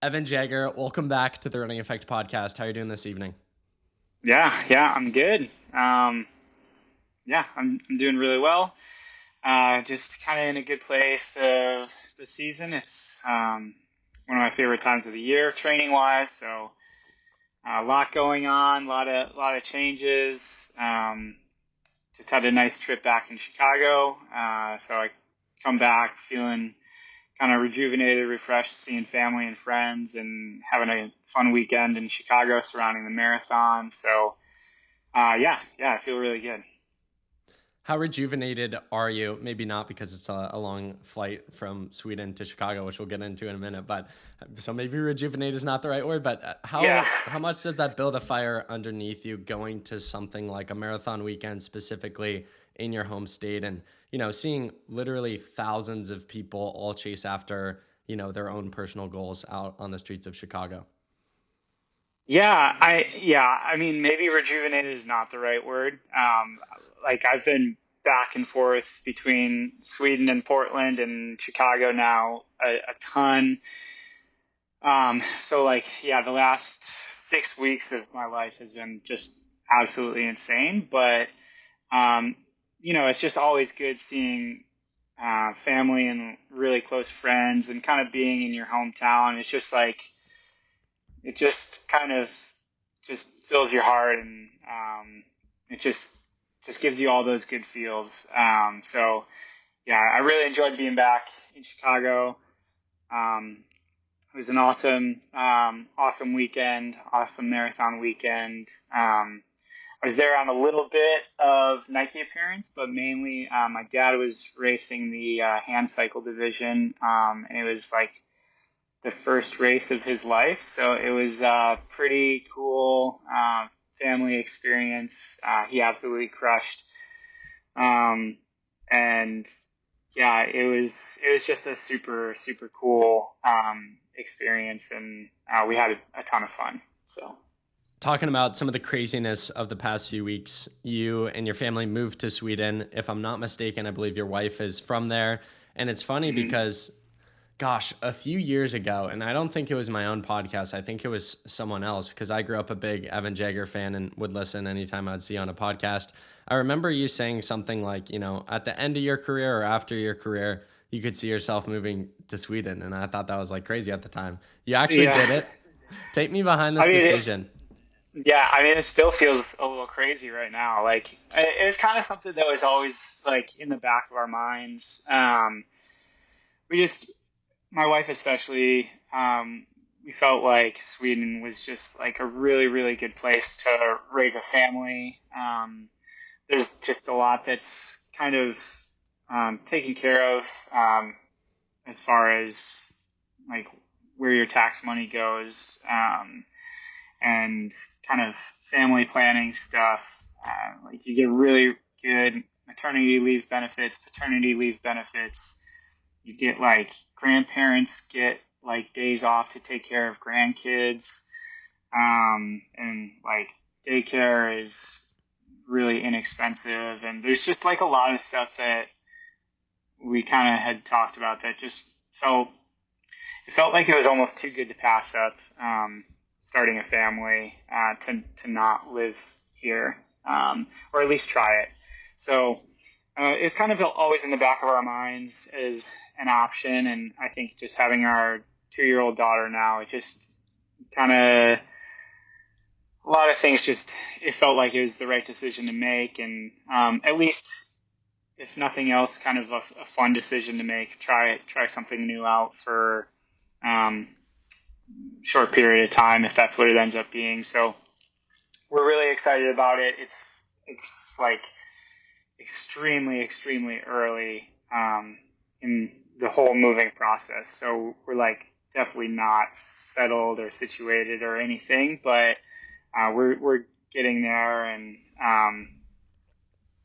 Evan Jager, welcome back to the Running Effect podcast. How are you doing this evening? Yeah, I'm good. I'm doing really well. Just kind of in a good place this season. It's one of my favorite times of the year, training wise. So a lot going on, a lot of changes. Just had a nice trip back in Chicago. So I come back feeling kind of rejuvenated, refreshed, seeing family and friends, and having a fun weekend in Chicago surrounding the marathon. So, I feel really good. How rejuvenated are you? Maybe not because it's a long flight from Sweden to Chicago, which we'll get into in a minute. But so maybe rejuvenate is not the right word. But Yeah. how much does that build a fire underneath you going to something like a marathon weekend, specifically in your home state, and seeing literally thousands of people all chase after their own personal goals out on the streets of Chicago? I mean, maybe rejuvenated is not the right word. Like I've been back and forth between Sweden and Portland and Chicago now a ton. The last 6 weeks of my life has been just absolutely insane. But, it's just always good seeing family and really close friends and kind of being in your hometown. It's just like, it just kind of just fills your heart, and it just gives you all those good feels. I really enjoyed being back in Chicago. It was an awesome weekend, awesome marathon weekend. I was there on a little bit of Nike appearance, but mainly my dad was racing the hand cycle division, and it was like the first race of his life. So it was a pretty cool family experience. He absolutely crushed. And yeah, it was just a super, super cool experience, and we had a ton of fun. So Talking about some of the craziness of the past few weeks, you and your family moved to Sweden. If I'm not mistaken, I believe your wife is from there. And it's funny because, gosh, a few years ago, and I don't think it was my own podcast, I think it was someone else, because I grew up a big Evan Jager fan and would listen anytime I'd see on a podcast. I remember you saying something like, at the end of your career or after your career, you could see yourself moving to Sweden. And I thought that was like crazy at the time. You actually yeah, did it. Take me behind this I mean, decision. it still feels a little crazy right now. Like it was kind of something that was always like in the back of our minds. We just, my wife especially, we felt like Sweden was just like a really, really good place to raise a family. There's just a lot that's kind of taken care of as far as like where your tax money goes, and kind of family planning stuff. Like you get really good maternity leave benefits, paternity leave benefits. You get like grandparents get like days off to take care of grandkids. And like daycare is really inexpensive. And there's just like a lot of stuff that we kind of had talked about that just it felt like it was almost too good to pass up, starting a family, to not live here, or at least try it. So, it's kind of always in the back of our minds as an option. And I think just having our 2-year-old daughter now, it just kind of, a lot of things it felt like it was the right decision to make. And, at least if nothing else, kind of a fun decision to make, try something new out for, short period of time, if that's what it ends up being. So we're really excited about it. It's like extremely, extremely early in the whole moving process. So we're like definitely not settled or situated or anything, but we're getting there, and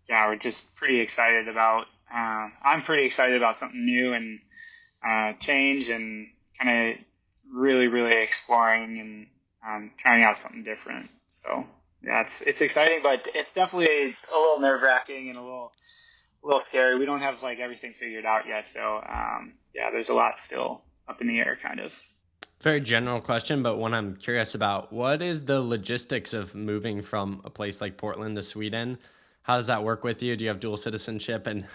we're just pretty excited about. I'm pretty excited about something new and change, and kind of really, really exploring and trying out something different. So yeah, it's exciting, but it's definitely a little nerve wracking and a little scary. We don't have like everything figured out yet, so there's a lot still up in the air, kind of. Very general question, but one I'm curious about. What is the logistics of moving from a place like Portland to Sweden? How does that work with you? Do you have dual citizenship? And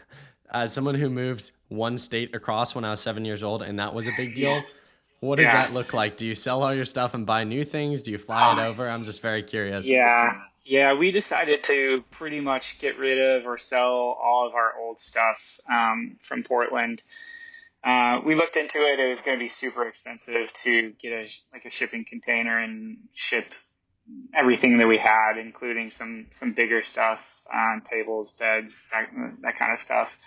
as someone who moved one state across when I was 7 years old, and that was a big Yeah. deal, what does Yeah. that look like? Do you sell all your stuff and buy new things? Do you fly it over? I'm just very curious. Yeah. Yeah, we decided to pretty much get rid of or sell all of our old stuff from Portland. We looked into it. It was going to be super expensive to get a shipping container and ship everything that we had, including some bigger stuff, tables, beds, that kind of stuff.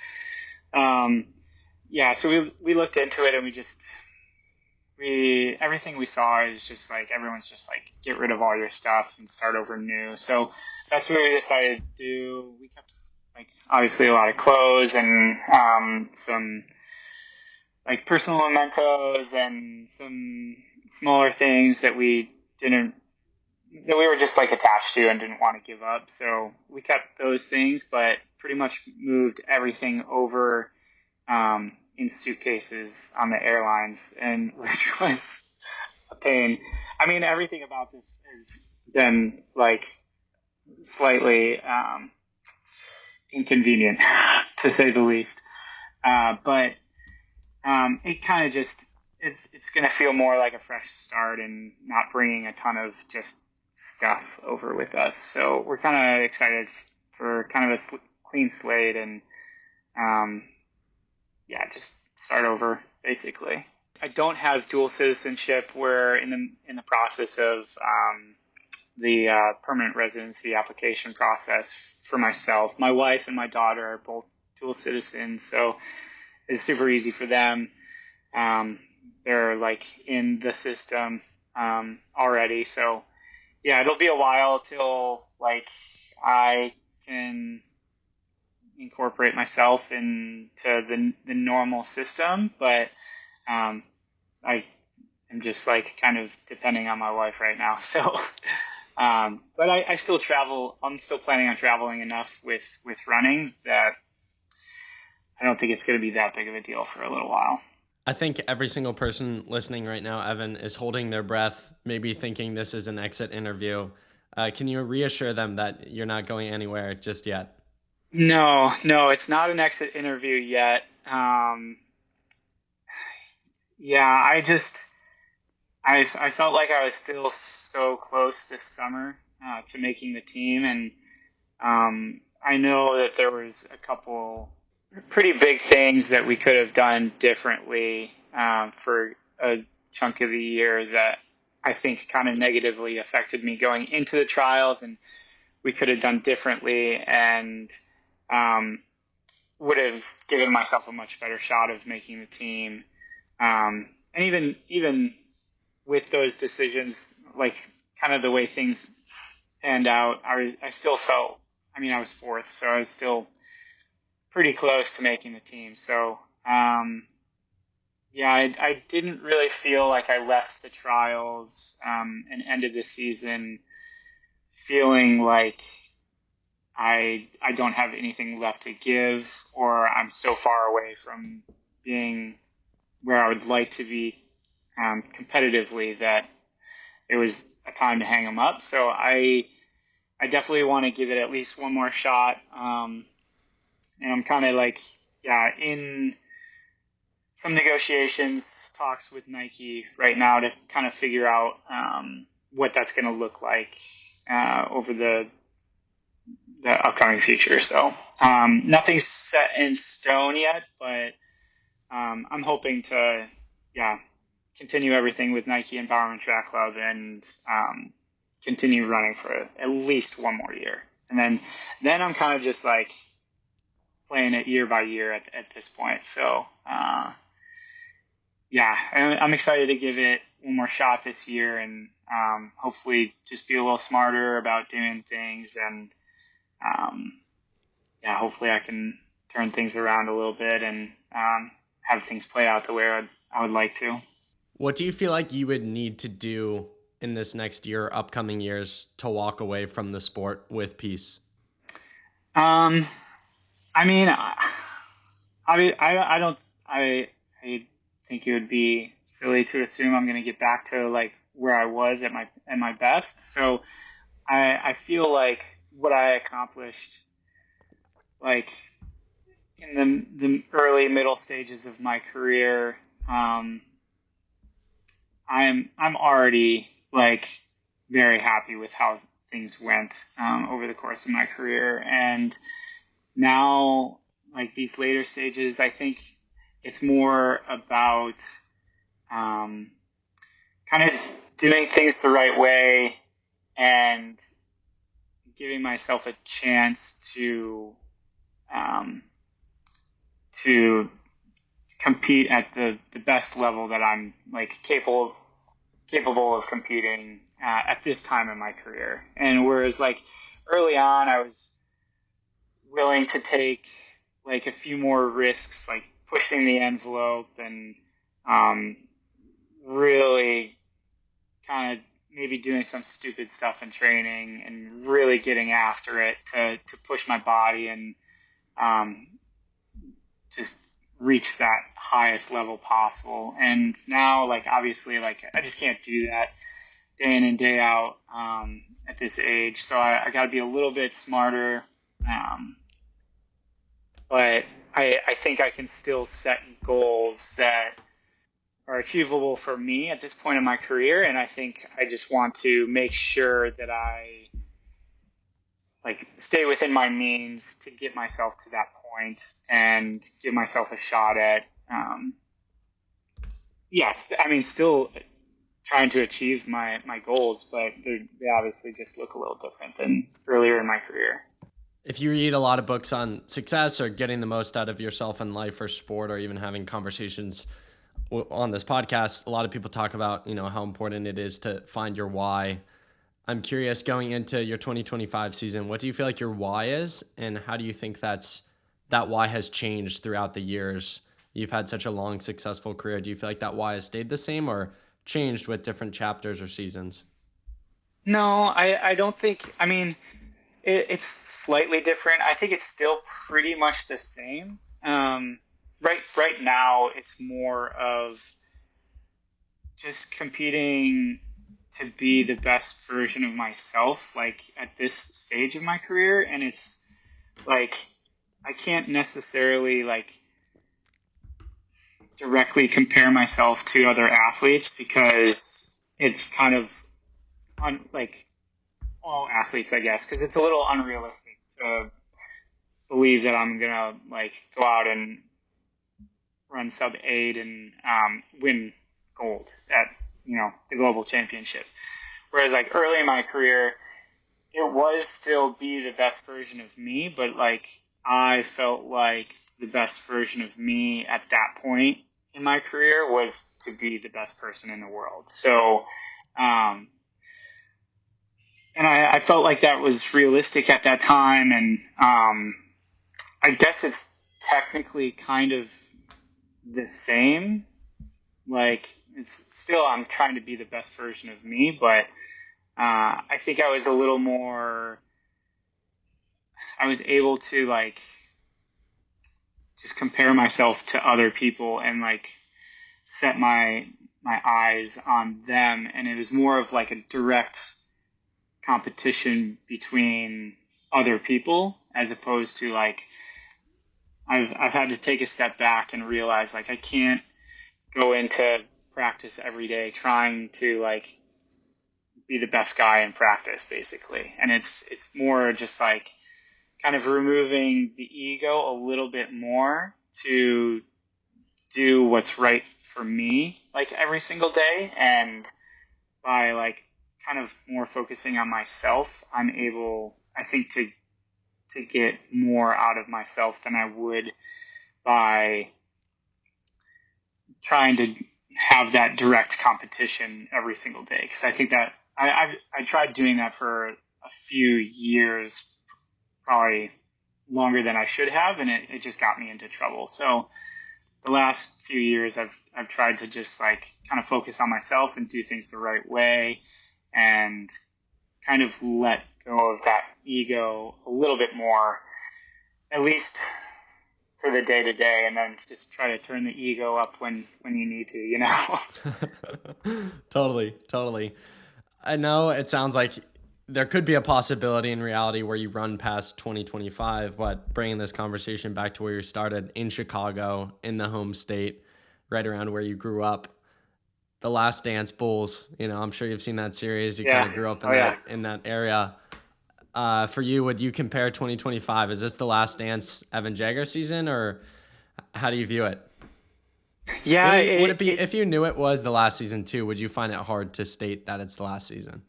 Yeah, so we looked into it, and we everything we saw is just like everyone's just like, get rid of all your stuff and start over new. So that's what we decided to do. We kept like obviously a lot of clothes and some like personal mementos and some smaller things that we were just like attached to and didn't want to give up. So we kept those things, but pretty much moved everything over in suitcases on the airlines, and which was a pain. I mean, everything about this has been like slightly inconvenient to say the least. But it kind of just it's going to feel more like a fresh start and not bringing a ton of just stuff over with us. So we're kind of excited for kind of a clean slate and just start over basically. I don't have dual citizenship. We're in the process of the permanent residency application process for myself. My wife and my daughter are both dual citizens, so it's super easy for them. They're like in the system already. So yeah, it'll be a while till like I can incorporate myself into the normal system, but I am just like kind of depending on my wife right now. So but I still travel. I'm still planning on traveling enough with running that I don't think it's going to be that big of a deal for a little while. I think every single person listening right now, Evan, is holding their breath, maybe thinking this is an exit interview. Can you reassure them that you're not going anywhere just yet? No, it's not an exit interview yet. I felt like I was still so close this summer to making the team, and I know that there was a couple pretty big things that we could have done differently for a chunk of the year that I think kind of negatively affected me going into the trials, and we could have done differently and would have given myself a much better shot of making the team. And even with those decisions, like kind of the way things panned out, I still felt, I mean, I was fourth, so I was still pretty close to making the team. So, I didn't really feel like I left the trials and ended the season feeling like I don't have anything left to give, or I'm so far away from being where I would like to be competitively that it was a time to hang them up. So I definitely want to give it at least one more shot. And I'm kind of like, in some negotiations, talks with Nike right now to kind of figure out what that's going to look like over the upcoming future. So nothing's set in stone yet, but I'm hoping to, continue everything with Nike and Bowerman Track Club and continue running for at least one more year. And then I'm kind of just like playing it year by year at this point. So, I'm excited to give it one more shot this year and hopefully just be a little smarter about doing things and hopefully I can turn things around a little bit and have things play out the way I would like to. What do you feel like you would need to do in this next year, upcoming years, to walk away from the sport with peace? I mean, I think it would be silly to assume I'm going to get back to like where I was at my best. So I feel like what I accomplished, like in the early middle stages of my career, I'm already like very happy with how things went over the course of my career, and now like these later stages, I think it's more about kind of doing things the right way and giving myself a chance to compete at the best level that I'm like capable of competing at this time in my career. And whereas like early on, I was willing to take like a few more risks, like pushing the envelope and really kind of maybe doing some stupid stuff in training and really getting after it to push my body and just reach that highest level possible. And now, like, obviously, like, I just can't do that day in and day out at this age. So I got to be a little bit smarter. But I think I can still set goals that are achievable for me at this point in my career. And I think I just want to make sure that I like stay within my means to get myself to that point and give myself a shot at, yes, I mean, still trying to achieve my goals, but they obviously just look a little different than earlier in my career. If you read a lot of books on success or getting the most out of yourself in life or sport, or even having conversations on this podcast, a lot of people talk about, how important it is to find your why. I'm curious, going into your 2025 season, what do you feel like your why is, and how do you think that why has changed throughout the years? You've had such a long, successful career. Do you feel like that why has stayed the same or changed with different chapters or seasons? No, I don't think, I mean, it's slightly different. I think it's still pretty much the same. Right now, it's more of just competing to be the best version of myself, like at this stage of my career. And it's like, I can't necessarily like directly compare myself to other athletes because it's kind of like all athletes, I guess, because it's a little unrealistic to believe that I'm going to like go out and run sub-8 and win gold at, the global championship. Whereas like early in my career, it was still be the best version of me, but like I felt like the best version of me at that point in my career was to be the best person in the world. So, and I felt like that was realistic at that time. And I guess it's technically kind of the same. Like, it's still, I'm trying to be the best version of me, but I think I was a little more, I was able to like just compare myself to other people and like set my eyes on them. And it was more of like a direct competition between other people as opposed to like, I've had to take a step back and realize like I can't go into practice every day trying to like be the best guy in practice basically. And it's more just like kind of removing the ego a little bit more to do what's right for me like every single day. And by like kind of more focusing on myself, I'm able, I think, to get more out of myself than I would by trying to have that direct competition every single day. Because I think that I tried doing that for a few years, probably longer than I should have, and it just got me into trouble. So the last few years I've tried to just like kind of focus on myself and do things the right way and kind of let go of that ego a little bit more, at least for the day to day, and then just try to turn the ego up when you need to, you know. Totally. I know it sounds like there could be a possibility in reality where you run past 2025, but bringing this conversation back to where you started in Chicago, in the home state, right around where you grew up, the Last Dance Bulls, I'm sure you've seen that series. You kind of grew up in that area. For you, would you compare 2025? Is this the Last Dance Evan Jager season, or how do you view it? Yeah. Would it be, if you knew it was the last season too, would you find it hard to state that it's the last season?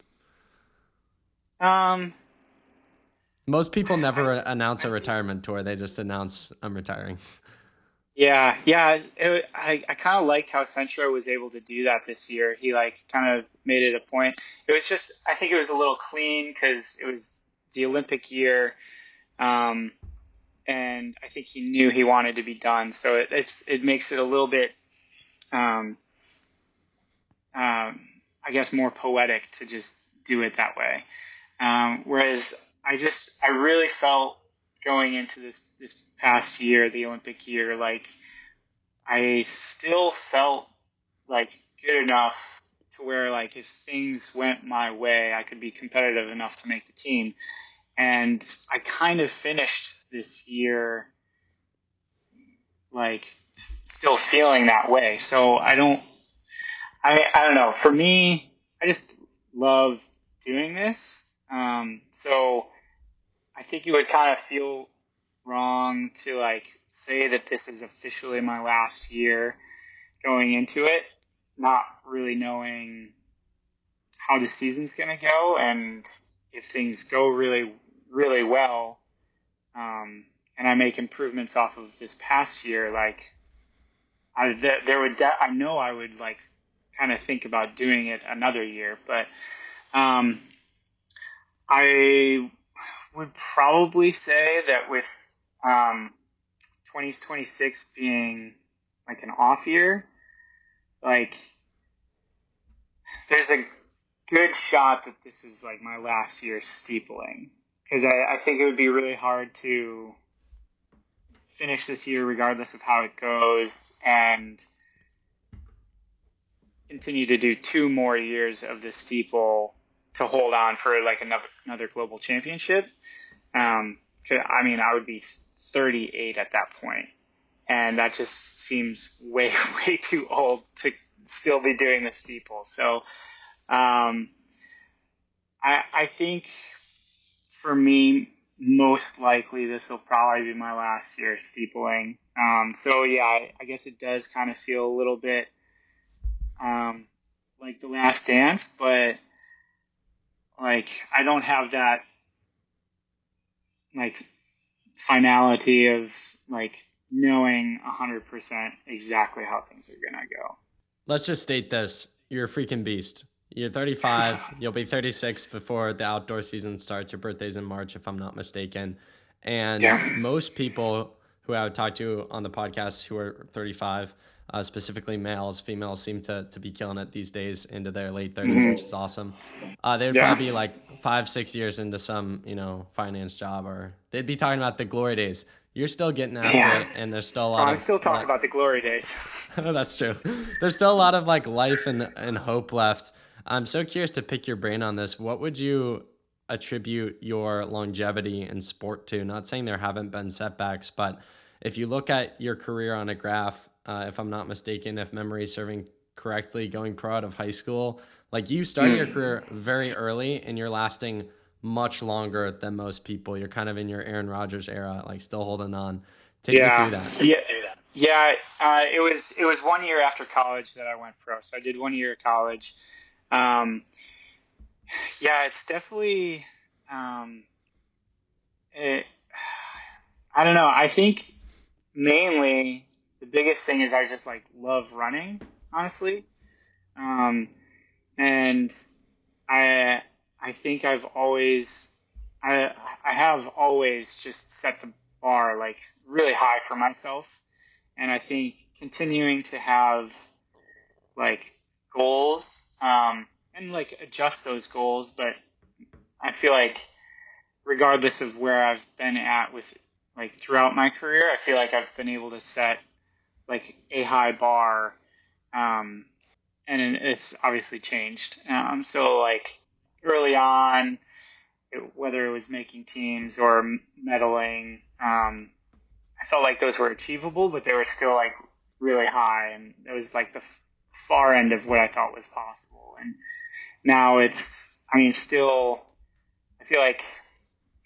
Most people never announce a retirement tour. They just announce, I'm retiring. Yeah. I kind of liked how Centro was able to do that this year. He kind of made it a point. It was just, I think it was a little clean because it was the Olympic year. And I think he knew he wanted to be done. So it makes it a little bit, I guess, more poetic to just do it that way. Whereas I really felt going into this past year, the Olympic year, I still felt good enough to where if things went my way, I could be competitive enough to make the team. And I kind of finished this year still feeling that way. So I don't know. For me, I just love doing this. So I think it would kind of feel wrong to say that this is officially my last year going into it, not really knowing how the season's going to go. And if things go really, really well, and I make improvements off of this past year, I know I would kind of think about doing it another year, but I would probably say that with 2026 being an off year, there's a good shot that this is my last year steepling, because I think it would be really hard to finish this year regardless of how it goes and continue to do 2 more years of the steeple to hold on for another global championship. I would be 38 at that point, and that just seems way too old to still be doing the steeple. So I think for me, most likely this will probably be my last year steepling. So yeah, I guess it does kind of feel a little bit like the Last Dance, but I don't have that finality of knowing 100% exactly how things are gonna go. Let's just state this: you're a freaking beast. You're 35. You'll be 36 before the outdoor season starts. Your birthday's in March, if I'm not mistaken. And most people who I would talk to on the podcast who are 35, specifically males, females seem to be killing it these days into their late 30s, which is awesome. They would probably be 5-6 years into some, finance job, or they'd be talking about the glory days. You're still getting after it, and there's still a lot I'm still talking about the glory days. That's true. There's still a lot of life and hope left. I'm so curious to pick your brain on this. What would you attribute your longevity in sport to? Not saying there haven't been setbacks, but if you look at your career on a graph, if I'm not mistaken, if memory is serving correctly, going pro out of high school, you started your career very early and you're lasting much longer than most people. You're kind of in your Aaron Rodgers era, still holding on. Take me through that. Yeah. It was 1 year after college that I went pro. So I did 1 year of college. It's definitely, I don't know. I think mainly the biggest thing is I just love running, honestly. And I think I have always just set the bar really high for myself. And I think continuing to have goals, and adjust those goals, but I feel regardless of where I've been at with like throughout my career. I feel like I've been able to set like a high bar, and it's obviously changed. So like early on, whether it was making teams or medaling, I felt like those were achievable, but they were still like really high, and it was like the far end of what I thought was possible. And now it's, I mean, still, I feel like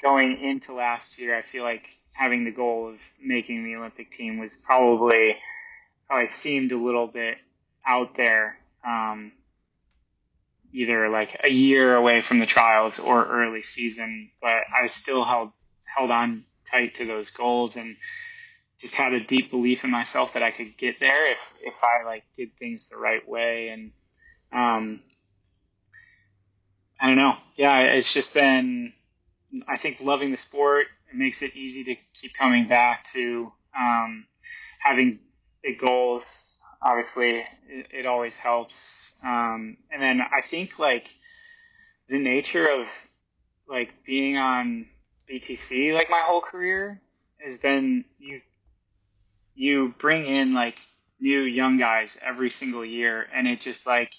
going into last year, I feel like having the goal of making the Olympic team was probably seemed a little bit out there, either like a year away from the trials or early season, but I still held on tight to those goals and just had a deep belief in myself that I could get there if I like did things the right way. And I don't know. Yeah, it's just been, I think, loving the sport. It makes it easy to keep coming back to having big goals. Obviously, it always helps. And then I think like the nature of like being on BTC like my whole career has been you bring in like new young guys every single year, and it just like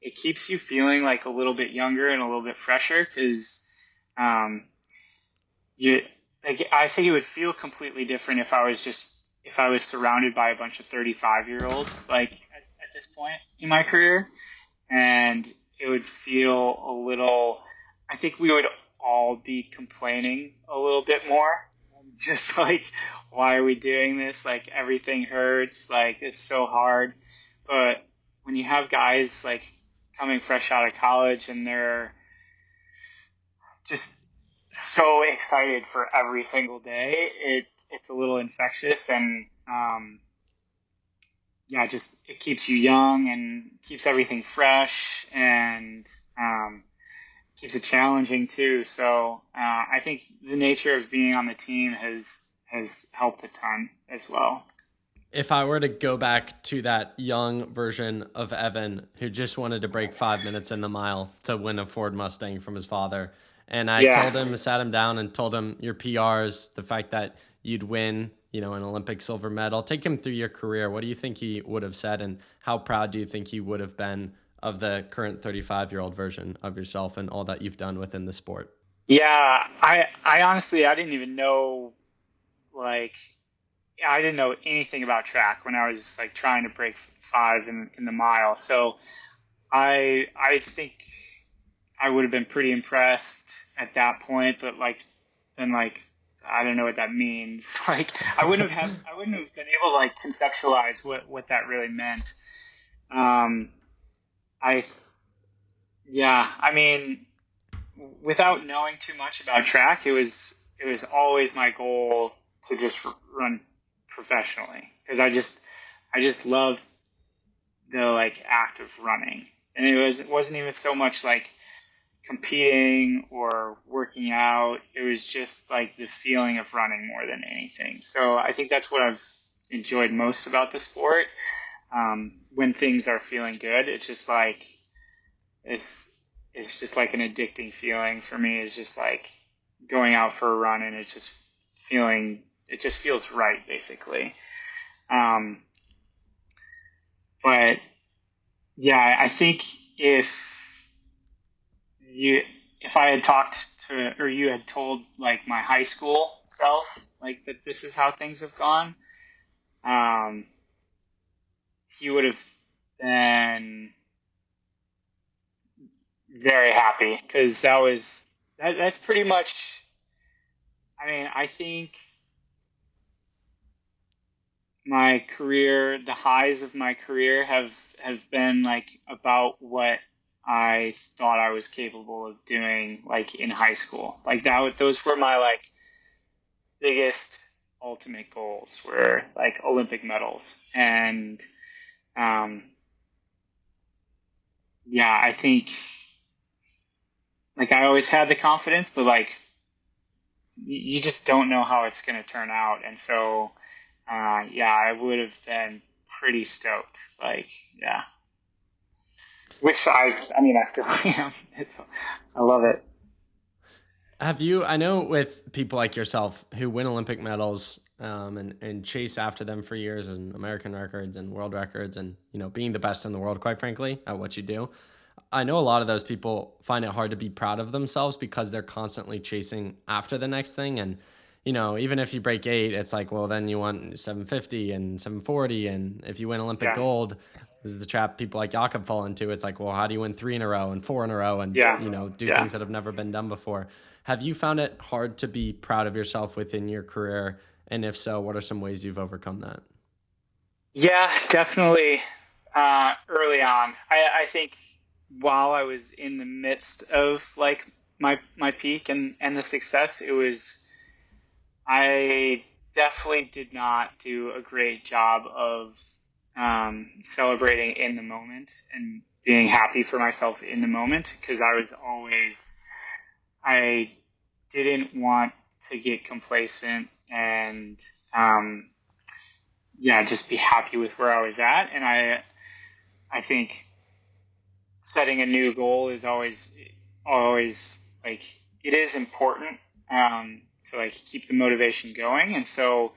it keeps you feeling like a little bit younger and a little bit fresher because you like I think it would feel completely different if I was surrounded by a bunch of 35-year-olds like at this point in my career, and it would feel a little, I think we would all be complaining a little bit more, just like, why are we doing this? Like everything hurts, like it's so hard. But when you have guys like coming fresh out of college and they're just so excited for every single day, it's a little infectious, and yeah, just it keeps you young and keeps everything fresh, and keeps it challenging too. So I think the nature of being on the team has helped a ton as well. If I were to go back to that young version of Evan who just wanted to break 5 minutes in the mile to win a Ford Mustang from his father, and I Yeah. sat him down and told him your PRs, the fact that you'd win, an Olympic silver medal, take him through your career. What do you think he would have said, and how proud do you think he would have been of the current 35-year-old version of yourself and all that you've done within the sport? Yeah, I honestly, I didn't even know, like, I didn't know anything about track when I was like trying to break 5 in the mile. So I think I would have been pretty impressed at that point, but like then like I don't know what that means. Like I wouldn't have been able to like conceptualize what that really meant. I I mean, without knowing too much about track, it was always my goal to just run professionally, because I just loved the like act of running, and it wasn't even so much like competing or working out. It was just like the feeling of running more than anything. So I think that's what I've enjoyed most about the sport. When things are feeling good, it's just like it's just like an addicting feeling for me. It's just like going out for a run, and it just feels right, basically. But yeah, I think if I had talked to, or you had told like my high school self, like that this is how things have gone, he would have been very happy, because that's pretty much, I mean, I think my career, the highs of my career have been like about what I thought I was capable of doing like in high school. Like those were my like biggest ultimate goals, were like Olympic medals. And I think like I always had the confidence, but like you just don't know how it's going to turn out. And so I would have been pretty stoked. Like, yeah. Which I mean, I still am. I love it. Have you, I know with people like yourself who win Olympic medals and chase after them for years and American records and world records and, being the best in the world, quite frankly, at what you do. I know a lot of those people find it hard to be proud of themselves because they're constantly chasing after the next thing. And, even if you break 8, it's like, well, then you want 750 and 740. And if you win Olympic Yeah. gold, this is the trap people like Jakob fall into. It's like, well, how do you win 3 in a row and 4 in a row and, Yeah. do Yeah. things that have never been done before? Have you found it hard to be proud of yourself within your career? And if so, what are some ways you've overcome that? Yeah, definitely. Early on, I think while I was in the midst of like my peak and the success, I definitely did not do a great job of celebrating in the moment and being happy for myself in the moment, because I didn't want to get complacent and just be happy with where I was at. And I think setting a new goal is always like, it is important to like keep the motivation going. And so,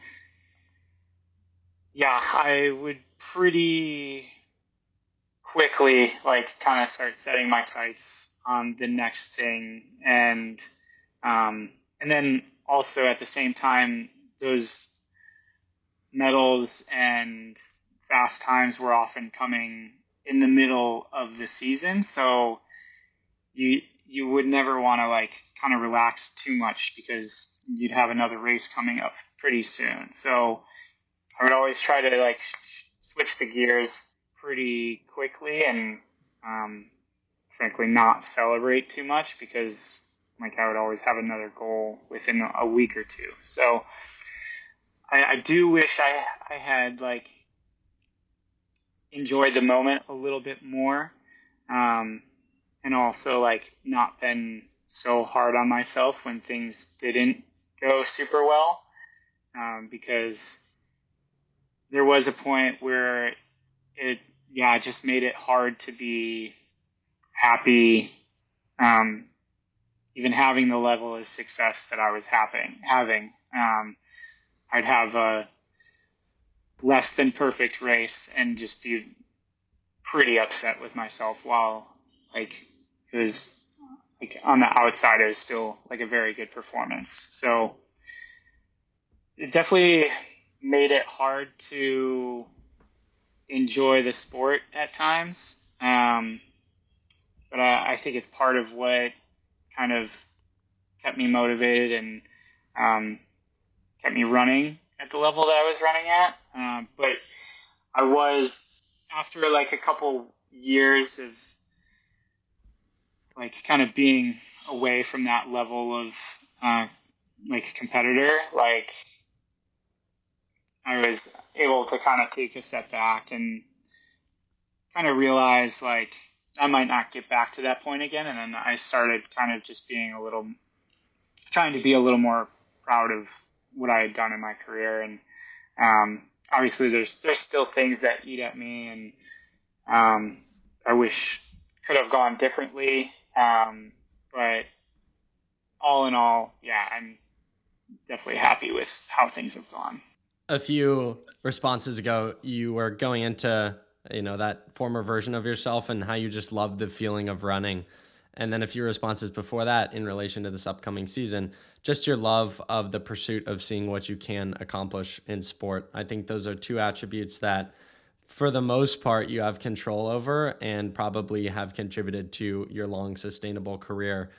yeah, I would pretty quickly like kind of start setting my sights on the next thing. And then also at the same time, those medals and fast times were often coming in the middle of the season. So you would never want to like kind of relax too much because you'd have another race coming up pretty soon. So I would always try to like switch the gears pretty quickly and frankly not celebrate too much, because like I would always have another goal within a week or two. So I do wish I had like enjoyed the moment a little bit more, and also like not been so hard on myself when things didn't go super well, because there was a point where it just made it hard to be happy, even having the level of success that I was having. I'd have a less than perfect race and just be pretty upset with myself, while like it was like on the outside it was still like a very good performance. So it definitely made it hard to enjoy the sport at times. But I think it's part of what kind of kept me motivated and kept me running at the level that I was running at. But I was, after like a couple years of like kind of being away from that level of like competitor, like I was able to kind of take a step back and kind of realize like I might not get back to that point again. And then I started kind of just being trying to be a little more proud of what I had done in my career. And obviously there's still things that eat at me, and I wish could have gone differently. But all in all, yeah, I'm definitely happy with how things have gone. A few responses ago, you were going into, that former version of yourself and how you just loved the feeling of running. And then a few responses before that in relation to this upcoming season, just your love of the pursuit of seeing what you can accomplish in sport. I think those are two attributes that, for the most part, you have control over and probably have contributed to your long, sustainable career.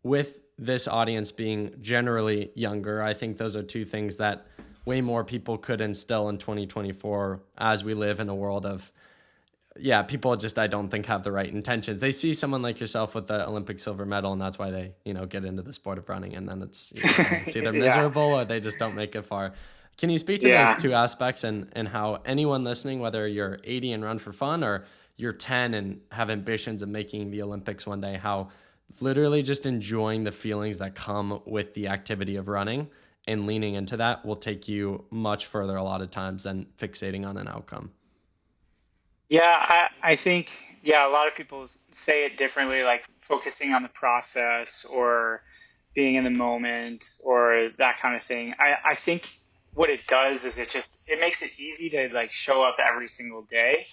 With this audience being generally younger, I think those are two things that way more people could instill in 2024 as we live in a world of, people just, I don't think, have the right intentions. They see someone like yourself with the Olympic silver medal, and that's why they, get into the sport of running. And then it's, it's either miserable or they just don't make it far. Can you speak to those two aspects and how anyone listening, whether you're 80 and run for fun or you're 10 and have ambitions of making the Olympics one day, how literally just enjoying the feelings that come with the activity of running and leaning into that will take you much further a lot of times than fixating on an outcome? Yeah, I think, a lot of people say it differently, like focusing on the process or being in the moment or that kind of thing. I think what it does is it makes it easy to like show up every single day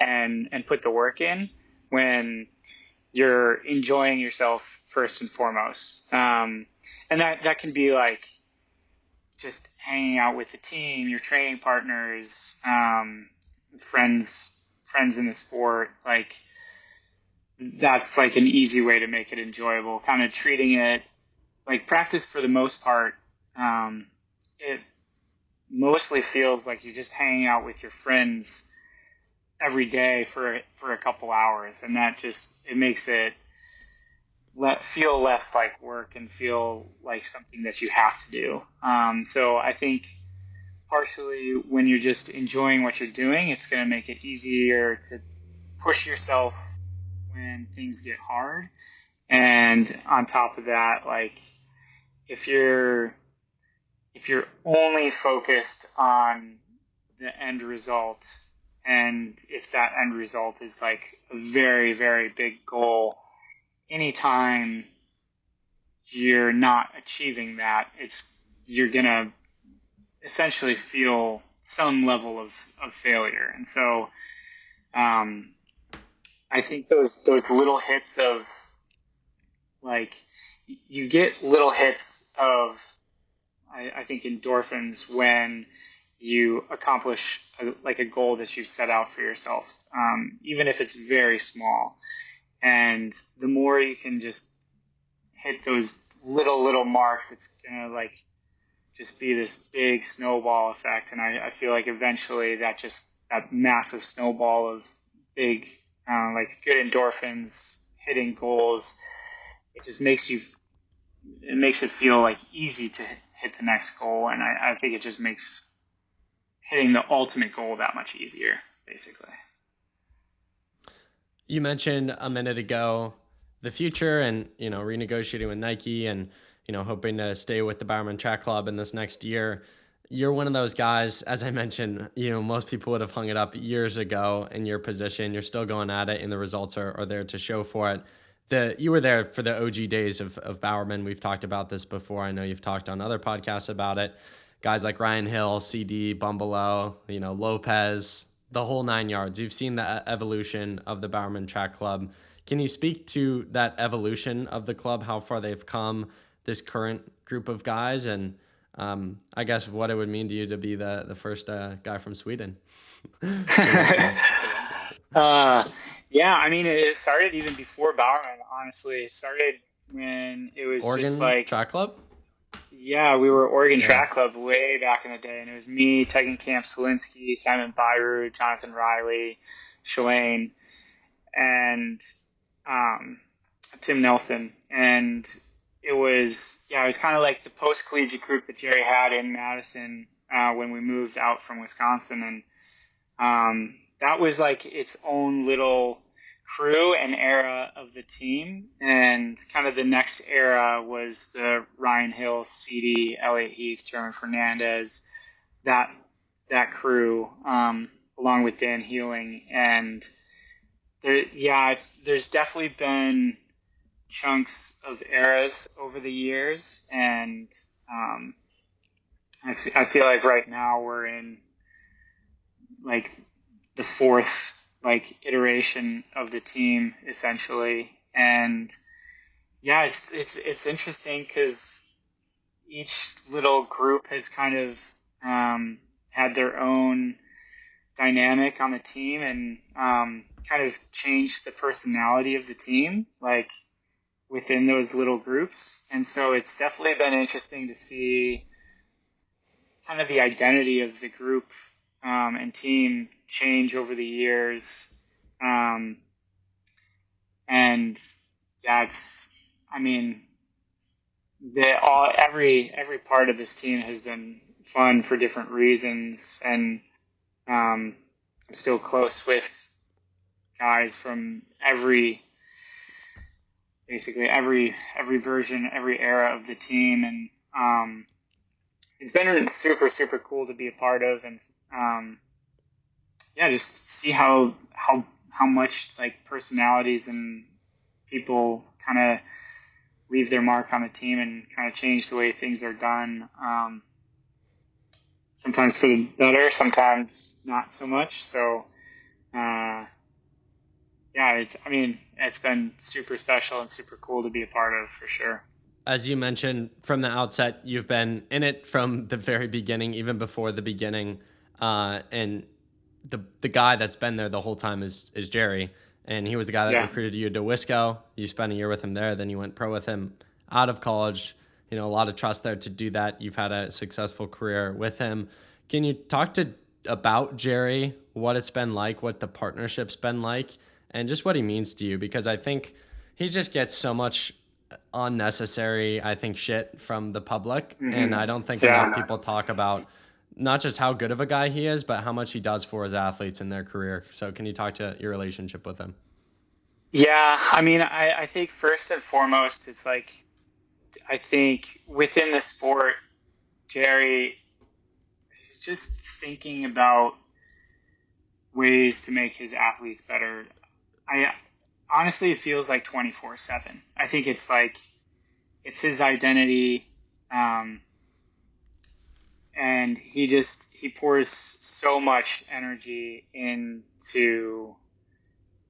and put the work in when you're enjoying yourself first and foremost. And that can be like just hanging out with the team, your training partners, friends in the sport. Like that's like an easy way to make it enjoyable. Kind of treating it like practice for the most part. It mostly feels like you're just hanging out with your friends every day for a couple hours, and that just it makes it feel less like work and feel like something that you have to do. So I think partially when you're just enjoying what you're doing, it's going to make it easier to push yourself when things get hard. And on top of that, like if you're only focused on the end result, and if that end result is like a very, very big goal, anytime you're not achieving that, you're gonna essentially feel some level of failure. And so I think those little hits of like you get little hits of I think endorphins when you accomplish a goal that you've set out for yourself, even if it's very small. And the more you can just hit those little marks, it's gonna like just be this big snowball effect. And I feel like eventually that massive snowball of big like good endorphins, hitting goals, it makes it feel like easy to hit the next goal. And I think it just makes hitting the ultimate goal that much easier, basically. You mentioned a minute ago the future and, renegotiating with Nike and, hoping to stay with the Bowerman Track Club in this next year. You're one of those guys, as I mentioned, most people would have hung it up years ago in your position. You're still going at it and the results are there to show for it. You were there for the OG days of Bowerman. We've talked about this before. I know you've talked on other podcasts about it. Guys like Ryan Hill, CD, Bumbelow, Lopez, the whole 9 yards. You've seen the evolution of the Bowerman Track Club. Can you speak to that evolution of the club, how far they've come, this current group of guys, and I guess what it would mean to you to be the first guy from Sweden? Yeah, I mean, it started even before Bowerman, honestly. It started when it was Oregon just like... Track Club? Yeah, we were Oregon Track Club way back in the day, and it was me, Tegenkamp Selinsky, Simon Byru, Jonathan Riley, Shalane, and Tim Nelson. And it was kind of like the post-collegiate group that Jerry had in Madison when we moved out from Wisconsin. And that was like its own little crew and era of the team. And kind of the next era was the Ryan Hill, CD, Elliott Heath, Jeremy Fernandez, that crew, along with Dan Healing. And there's definitely been chunks of eras over the years. And I feel like right now we're in like the fourth iteration of the team, essentially. And it's interesting because each little group has kind of had their own dynamic on the team and kind of changed the personality of the team like within those little groups. And so it's definitely been interesting to see kind of the identity of the group and team change over the years. And that's, I mean, every part of this team has been fun for different reasons. And I'm still close with guys from basically every version, every era of the team. And it's been super, super cool to be a part of. And just see how much like personalities and people kind of leave their mark on the team and kind of change the way things are done. Sometimes for the better, sometimes not so much. So, it's been super special and super cool to be a part of, for sure. As you mentioned from the outset, you've been in it from the very beginning, even before the beginning. And the guy that's been there the whole time is Jerry. And he was the guy that recruited you to Wisco. You spent a year with him there. Then you went pro with him out of college. A lot of trust there to do that. You've had a successful career with him. Can you talk about Jerry, what it's been like, what the partnership's been like, and just what he means to you? Because I think he just gets so much unnecessary, shit from the public. Mm-hmm. And I don't think enough people talk about not just how good of a guy he is, but how much he does for his athletes in their career. So can you talk to your relationship with him? Yeah, I think first and foremost, it's like, I think within the sport, Jerry is just thinking about ways to make his athletes better. Honestly, it feels like 24/7. I think it's like, it's his identity. And he pours so much energy into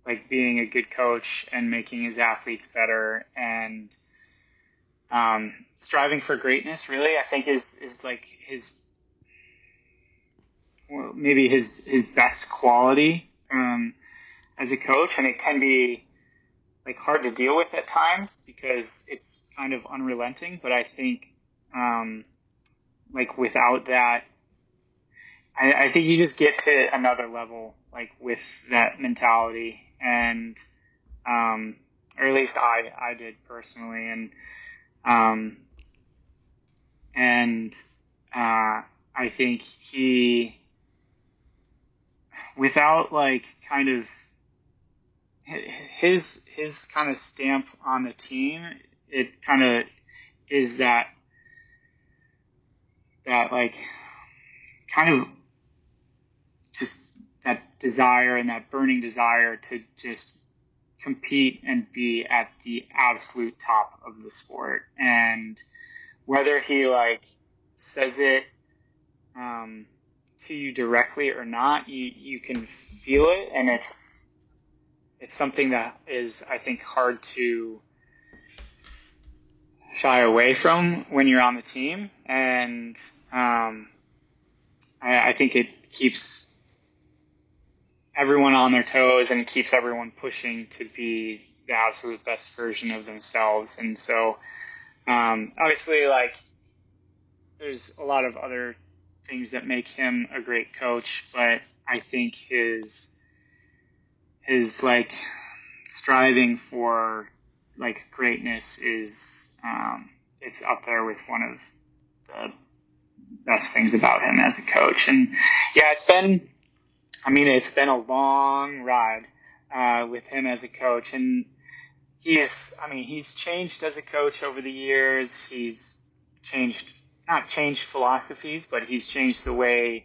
like being a good coach and making his athletes better, and striving for greatness, really, I think is like maybe his best quality as a coach. And it can be like hard to deal with at times because it's kind of unrelenting, but I think like without that, I think you just get to another level, like with that mentality, and or at least I did personally, and I think he, without like kind of his kind of stamp on the team, it kind of is that like kind of just that desire and that burning desire to just compete and be at the absolute top of the sport. And whether he like says it to you directly or not, you can feel it, and it's something that is, I think, hard to shy away from when you're on the team. And I think it keeps everyone on their toes and keeps everyone pushing to be the absolute best version of themselves. And so obviously, like, there's a lot of other things that make him a great coach, but I think his like striving for like greatness is it's up there with one of the best things about him as a coach. And yeah, it's been a long ride with him as a coach, and he's changed as a coach over the years. He's not changed philosophies, but he's changed the way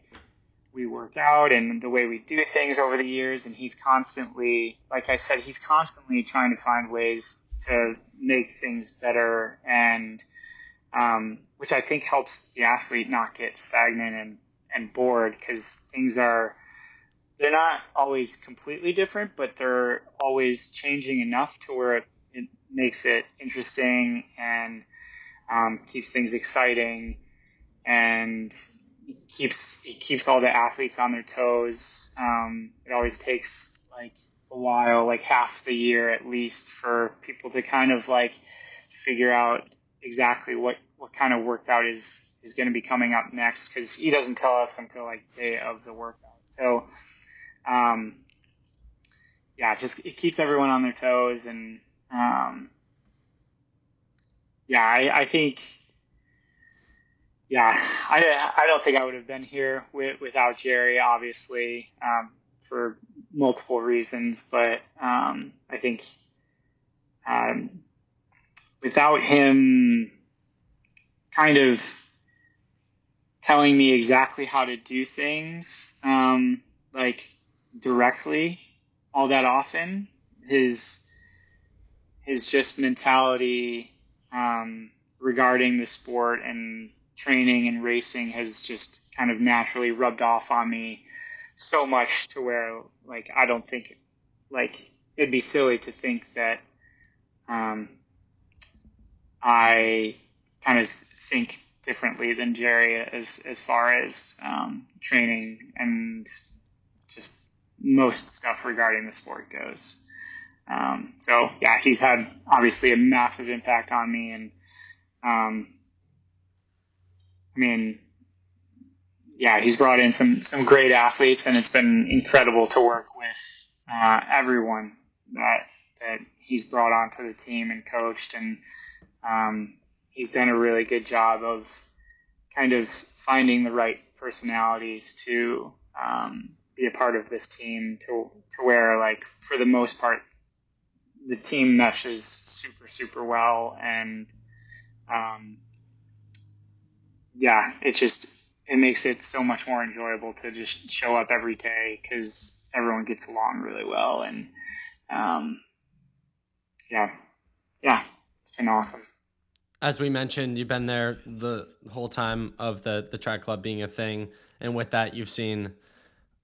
we work out and the way we do things over the years. And he's constantly, like I said, trying to find ways to make things better, and which I think helps the athlete not get stagnant and bored, because they're not always completely different, but they're always changing enough to where it makes it interesting and keeps things exciting, and keeps all the athletes on their toes. It always takes like a while, like half the year at least, for people to kind of like figure out exactly what kind of workout is going to be coming up next, because he doesn't tell us until like day of the workout. So just it keeps everyone on their toes. And I think I don't think I would have been here without Jerry, obviously, for multiple reasons, but I think without him kind of telling me exactly how to do things, like directly all that often, his just mentality regarding the sport and training and racing has just kind of naturally rubbed off on me so much to where, like, I don't think, like, it'd be silly to think that I kind of think differently than Jerry as far as training and just most stuff regarding the sport goes. So yeah, he's had obviously a massive impact on me, and I mean, yeah, he's brought in some great athletes, and it's been incredible to work with everyone that he's brought onto the team and coached, and he's done a really good job of kind of finding the right personalities to be a part of this team to where, like, for the most part, the team meshes super, super well. And yeah, it makes it so much more enjoyable to just show up every day because everyone gets along really well. And yeah, it's been awesome. As we mentioned, you've been there the whole time of the track club being a thing. And with that, you've seen,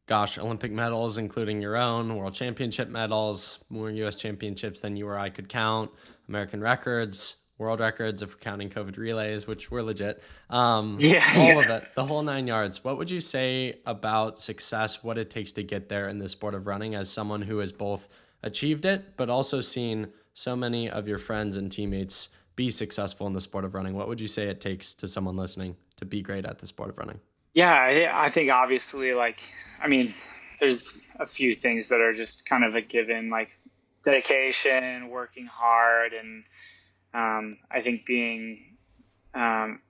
Olympic medals, including your own, world championship medals, more U.S. championships than you or I could count, American records, world records, if we're counting COVID relays, which were legit. All of it, the whole 9 yards. What would you say about success, what it takes to get there in the sport of running, as someone who has both achieved it, but also seen so many of your friends and teammates be successful in the sport of running? What would you say it takes to someone listening to be great at the sport of running? Yeah, I think obviously, like, I mean, there's a few things that are just kind of a given, like dedication, working hard, and I think being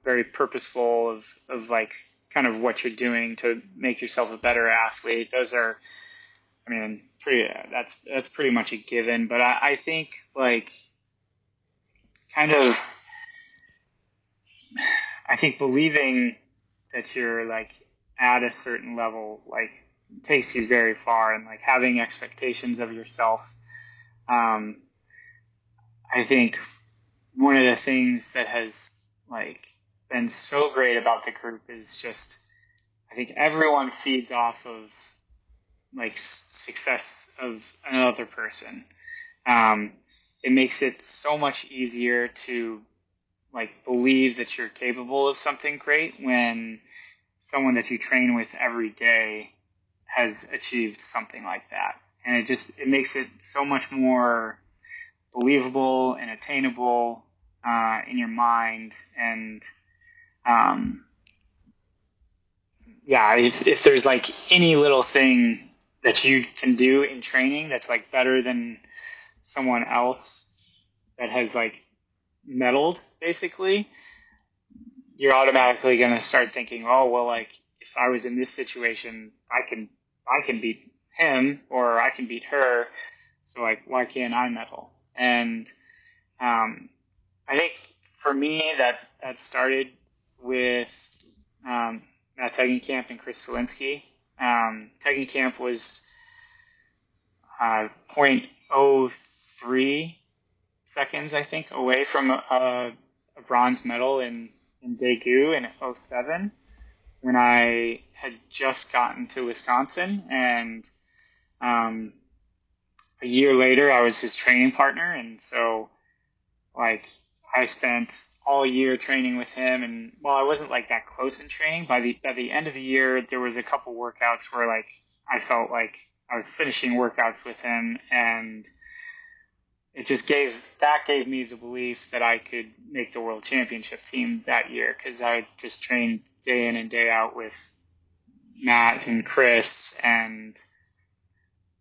very purposeful of like kind of what you're doing to make yourself a better athlete. Those are, I mean, that's pretty much a given. But I think, like, kind of, I think believing that you're, like, at a certain level, like, takes you very far, and, like, having expectations of yourself. I think one of the things that has, like, been so great about the group is just, I think everyone feeds off of, like, success of another person. It makes it so much easier to, like, believe that you're capable of something great when someone that you train with every day has achieved something like that. And it makes it so much more believable and attainable in your mind. And if there's, like, any little thing that you can do in training that's, like, better than someone else that has, like, medaled, basically, you're automatically going to start thinking, oh, well, like, if I was in this situation, I can beat him, or I can beat her. So, like, why can't I medal? And I think for me that started with Matt Tegenkamp and Chris Zielinski. Tegenkamp was 0.03 seconds, I think, away from a bronze medal in Daegu in 2007, when I had just gotten to Wisconsin. And a year later, I was his training partner. And so, like, I spent all year training with him. And while I wasn't, like, that close in training, by the end of the year, there was a couple workouts where, like, I felt like I was finishing workouts with him, and it just gave me the belief that I could make the world championship team that year, because I just trained day in and day out with Matt and Chris, and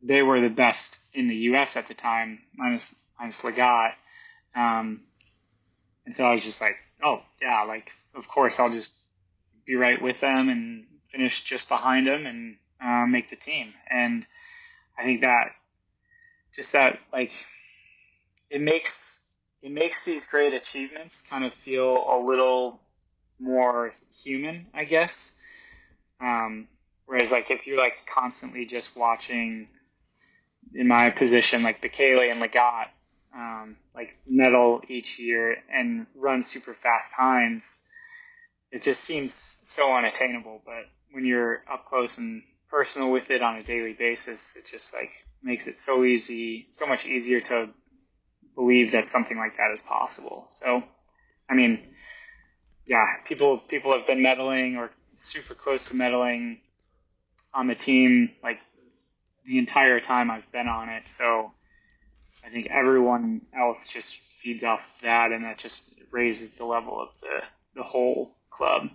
they were the best in the U.S. at the time, minus Legat. And so I was just like, oh yeah, like, of course I'll just be right with them and finish just behind them and make the team. And I think that like, it makes these great achievements kind of feel a little more human, I guess. Whereas, like, if you're, like, constantly just watching, in my position, like Bekele and Legat, like medal each year and run super fast times, it just seems so unattainable. But when you're up close and personal with it on a daily basis, it just like makes it so much easier to believe that something like that is possible. So, I mean, yeah, people have been medaling or super close to medaling on the team like the entire time I've been on it. So I think everyone else just feeds off of that, and that just raises the level of the whole club.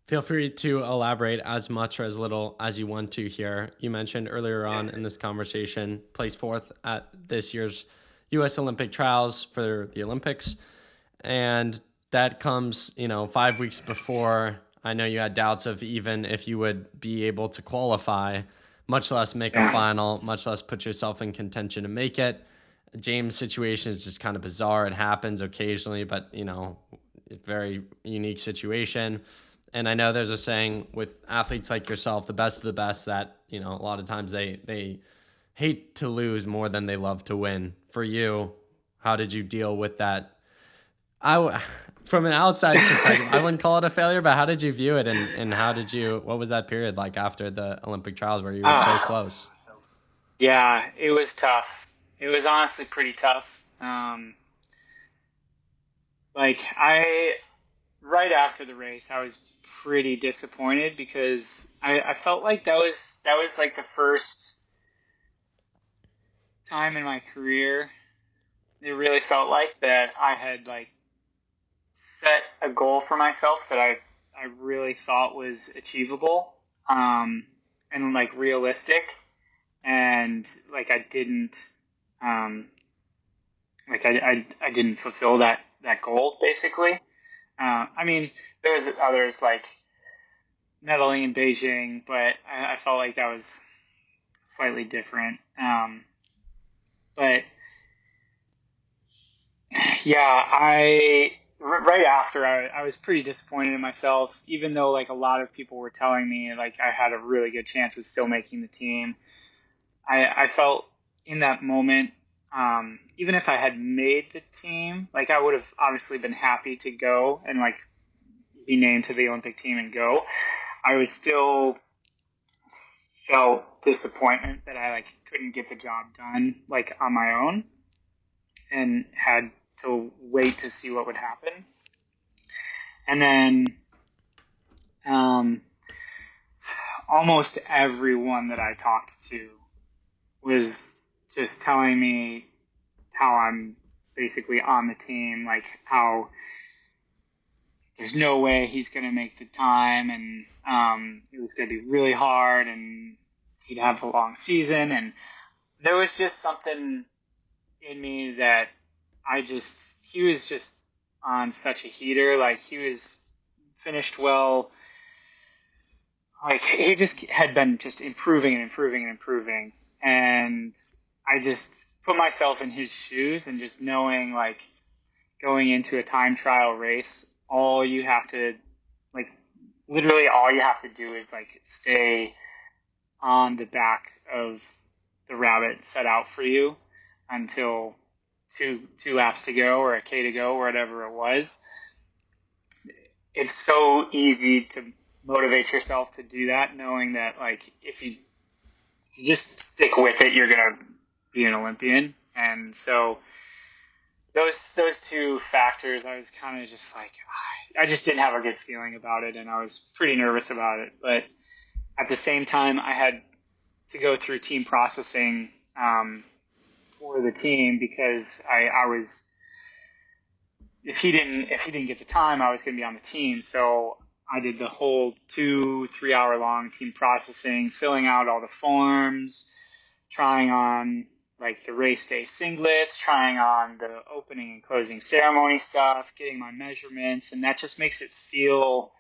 Feel free to elaborate as much or as little as you want to here. You mentioned earlier on in this conversation, placed fourth at this year's U.S. Olympic trials for the Olympics. And that comes, 5 weeks before. I know you had doubts of even if you would be able to qualify, much less make a final, much less put yourself in contention to make it. James' situation is just kind of bizarre. It happens occasionally, but, it's a very unique situation. And I know there's a saying with athletes like yourself, the best of the best, that, a lot of times they hate to lose more than they love to win. For you, how did you deal with that? From an outside perspective, I wouldn't call it a failure, but how did you view it? And what was that period like after the Olympic trials where you were so close? Yeah, it was tough. It was honestly pretty tough. Right after the race, I was pretty disappointed because I felt like that was like the first time in my career it really felt like that I had like set a goal for myself that I really thought was achievable, and like realistic, and like I didn't I didn't fulfill that goal basically. I mean, there was others like medaling in Beijing, but I felt like that was slightly different. But yeah, right after I was pretty disappointed in myself, even though like a lot of people were telling me like I had a really good chance of still making the team. I felt in that moment, even if I had made the team, like I would have obviously been happy to go and like be named to the Olympic team and go. I was still felt disappointment that I like couldn't get the job done like on my own and had to wait to see what would happen. And then almost everyone that I talked to was just telling me how I'm basically on the team, like how there's no way he's going to make the time, and it was going to be really hard, and he'd have a long season. And there was just something in me that he was just on such a heater. Like he was finished well. Like he just had been just improving and improving and improving. And I just put myself in his shoes, and just knowing like going into a time trial race, literally all you have to do is like stay on the back of the rabbit set out for you until two laps to go or a K to go or whatever it was. It's so easy to motivate yourself to do that, knowing that like if you just stick with it, you're gonna be an Olympian. And so those two factors, I was kind of just like, I just didn't have a good feeling about it, and I was pretty nervous about it. But at the same time, I had to go through team processing for the team because I was, if he didn't get the time, I was going to be on the team. So I did the whole 2-3 hour long team processing, filling out all the forms, trying on like the race day singlets, trying on the opening and closing ceremony stuff, getting my measurements, and that just makes it feel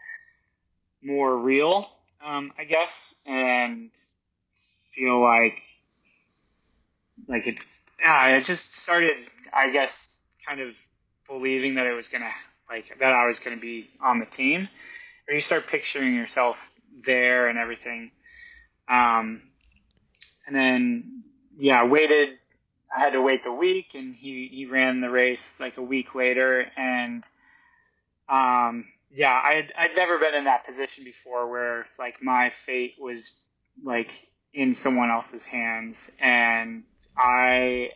more real, I guess, and feel like it's, I just started, I guess, kind of believing that I was going to be on the team, or you start picturing yourself there and everything. And then, waited I had to wait the week, and he ran the race like a week later, and yeah, I'd never been in that position before where like my fate was like in someone else's hands, and I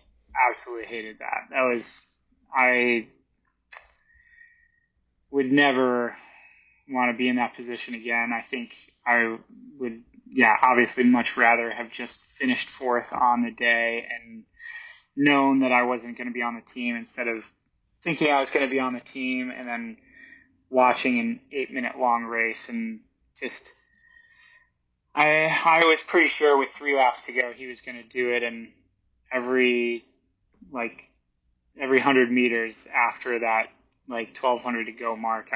absolutely hated that. I would never want to be in that position again. I think I would, yeah, obviously much rather have just finished fourth on the day and known that I wasn't going to be on the team instead of thinking I was going to be on the team and then watching an 8-minute long race. And just, I was pretty sure with 3 laps to go he was going to do it, and every 100 meters after that 1200 to go mark,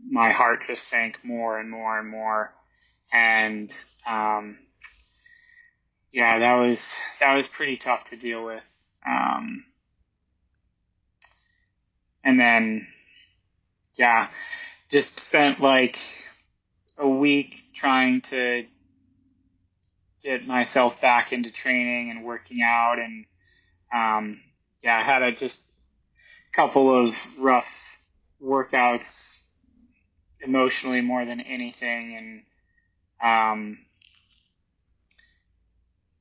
my heart just sank more and more and more. And yeah, that was pretty tough to deal with. And then yeah, just spent like a week trying to get myself back into training and working out, and yeah, I had just couple of rough workouts emotionally more than anything, and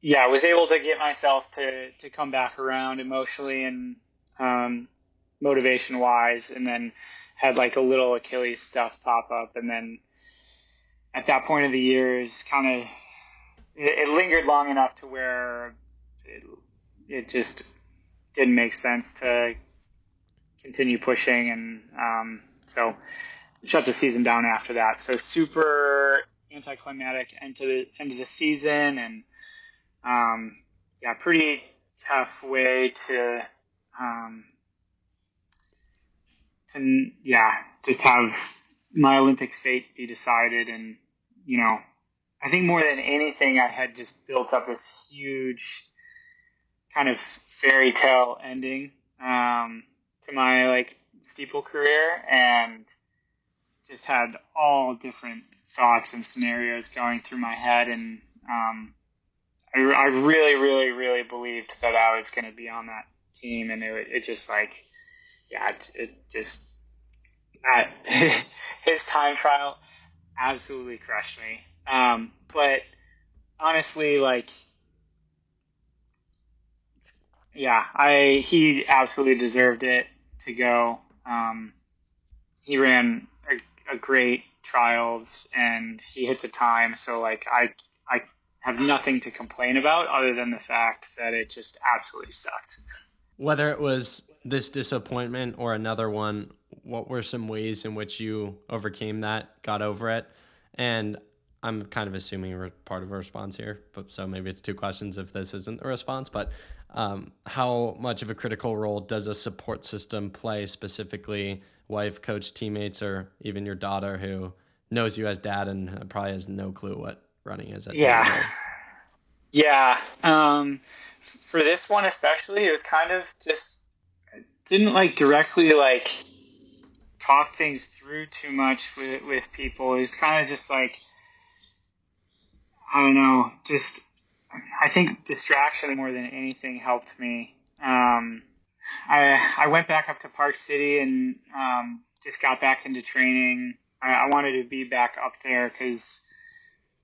yeah, I was able to get myself to come back around emotionally and motivation wise, and then had like a little Achilles stuff pop up, and then at that point of the year is kind of it lingered long enough to where it just didn't make sense to continue pushing, and so shut the season down after that. So super anticlimactic end to the season, and yeah, pretty tough way to yeah, just have my Olympic fate be decided. And I think more than anything, I had just built up this huge kind of fairy tale ending to my steeple career, and just had all different thoughts and scenarios going through my head, and I really, really, really believed that I was going to be on that team, and it just it just his time trial absolutely crushed me. But honestly, he absolutely deserved it to go. He ran a great trials, and he hit the time. So I have nothing to complain about other than the fact that it just absolutely sucked. Whether it was this disappointment or another one, what were some ways in which you overcame that, got over it? And I'm kind of assuming you're part of a response here, but so maybe it's 2 questions if this isn't a response. But how much of a critical role does a support system play, specifically wife, coach, teammates, or even your daughter who knows you as dad and probably has no clue what running is at 2 years old? Yeah. For this one especially, it was kind of just didn't directly talk things through too much with people. It was kind of just I don't know, just I think distraction more than anything helped me. I went back up to Park City and just got back into training. I wanted to be back up there because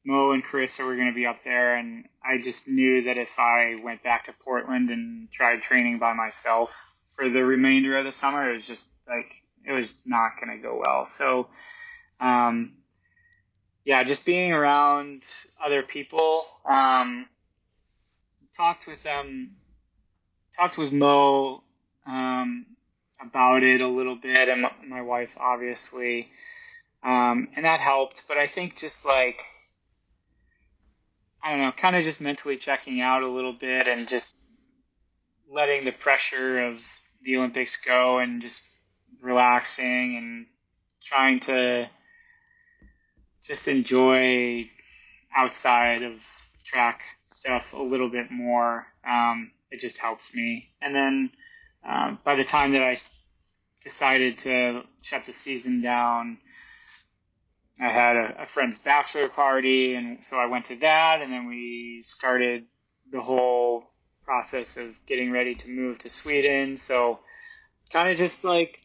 Mo and Carissa were going to be up there, and I just knew that if I went back to Portland and tried training by myself for the remainder of the summer, it was just it was not going to go well. So, yeah, just being around other people, talked with Mo about it a little bit, and my wife, obviously, and that helped. But I think just I don't know, kind of just mentally checking out a little bit and just letting the pressure of the Olympics go and just relaxing and trying to just enjoy outside of track stuff a little bit more. It just helps me. And then by the time that I decided to shut the season down, I had a friend's bachelor party, and so I went to that, and then we started the whole process of getting ready to move to Sweden. So kind of just like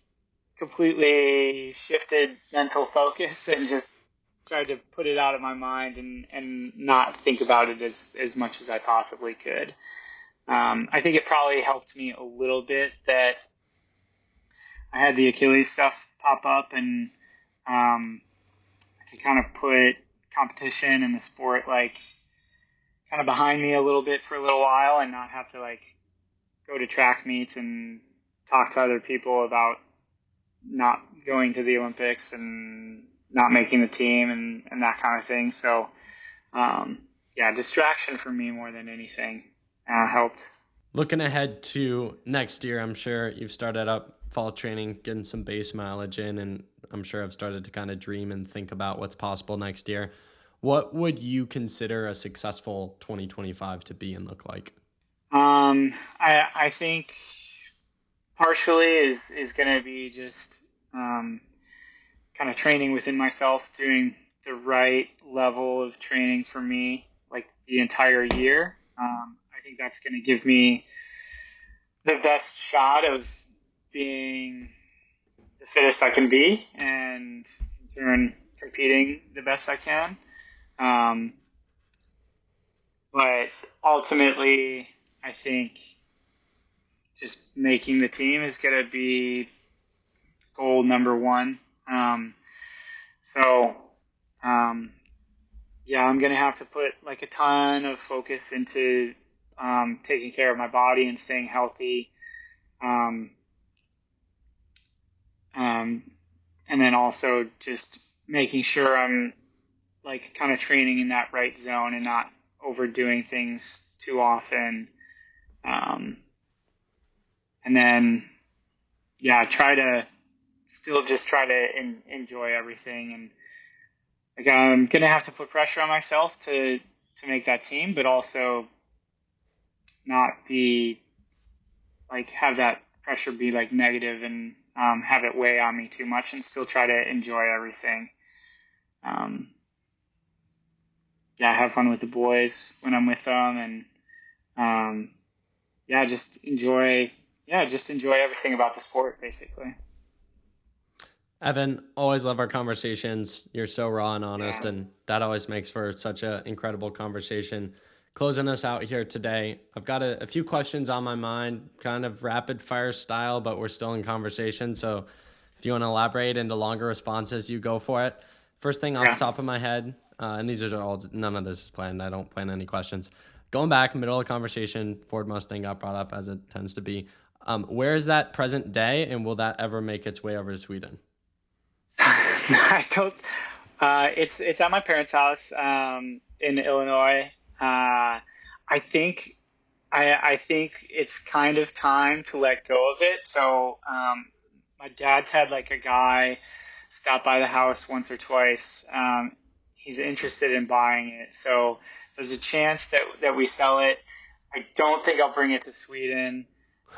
completely shifted mental focus and just tried to put it out of my mind and not think about it as much as I possibly could. I think it probably helped me a little bit that I had the Achilles stuff pop up, and I could kind of put competition and the sport like kind of behind me a little bit for a little while and not have to like go to track meets and talk to other people about not going to the Olympics and not making the team and that kind of thing. So, distraction for me more than anything helped. Looking ahead to next year, I'm sure you've started up fall training, getting some base mileage in, and I'm sure I've started to kind of dream and think about what's possible next year. What would you consider a successful 2025 to be and look like? I think partially is going to be just kind of training within myself, doing the right level of training for me, like the entire year. I think that's going to give me the best shot of being the fittest I can be, and in turn competing the best I can. But ultimately, I think just making the team is going to be goal number one. I'm going to have to put like a ton of focus into taking care of my body and staying healthy. And then also just making sure I'm like kind of training in that right zone and not overdoing things too often. And then, try to enjoy everything. And like, I'm going to have to put pressure on myself to make that team, but also not be like, have that pressure be like negative and have it weigh on me too much, and still try to enjoy everything. Have fun with the boys when I'm with them, and just enjoy everything about the sport, basically. Evan, always love our conversations. You're so raw and honest, and that always makes for such an incredible conversation. Closing us out here today, I've got a few questions on my mind, kind of rapid fire style, but we're still in conversation. So if you want to elaborate into longer responses, you go for it. First thing off the top of my head, and these are all, none of this is planned. I don't plan any questions. Going back, middle of the conversation, Ford Mustang got brought up, as it tends to be. Where is that present day, and will that ever make its way over to Sweden? I don't. It's at my parents' house in Illinois. I think it's kind of time to let go of it. So my dad's had like a guy stop by the house once or twice. He's interested in buying it, so there's a chance that we sell it. I don't think I'll bring it to Sweden.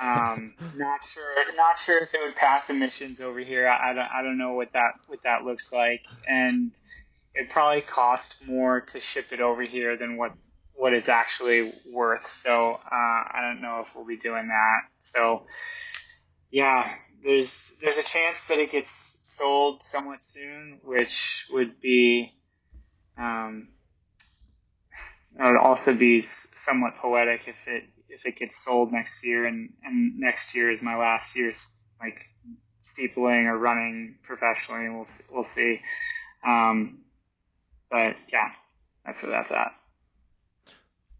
Not sure if it would pass emissions over here. I don't know what that looks like, and it probably cost more to ship it over here than what it's actually worth. So I don't know if we'll be doing that. So there's a chance that it gets sold somewhat soon, which would be would also be somewhat poetic if it gets sold next year, and next year is my last year like steepling or running professionally, and we'll see. But that's where that's at.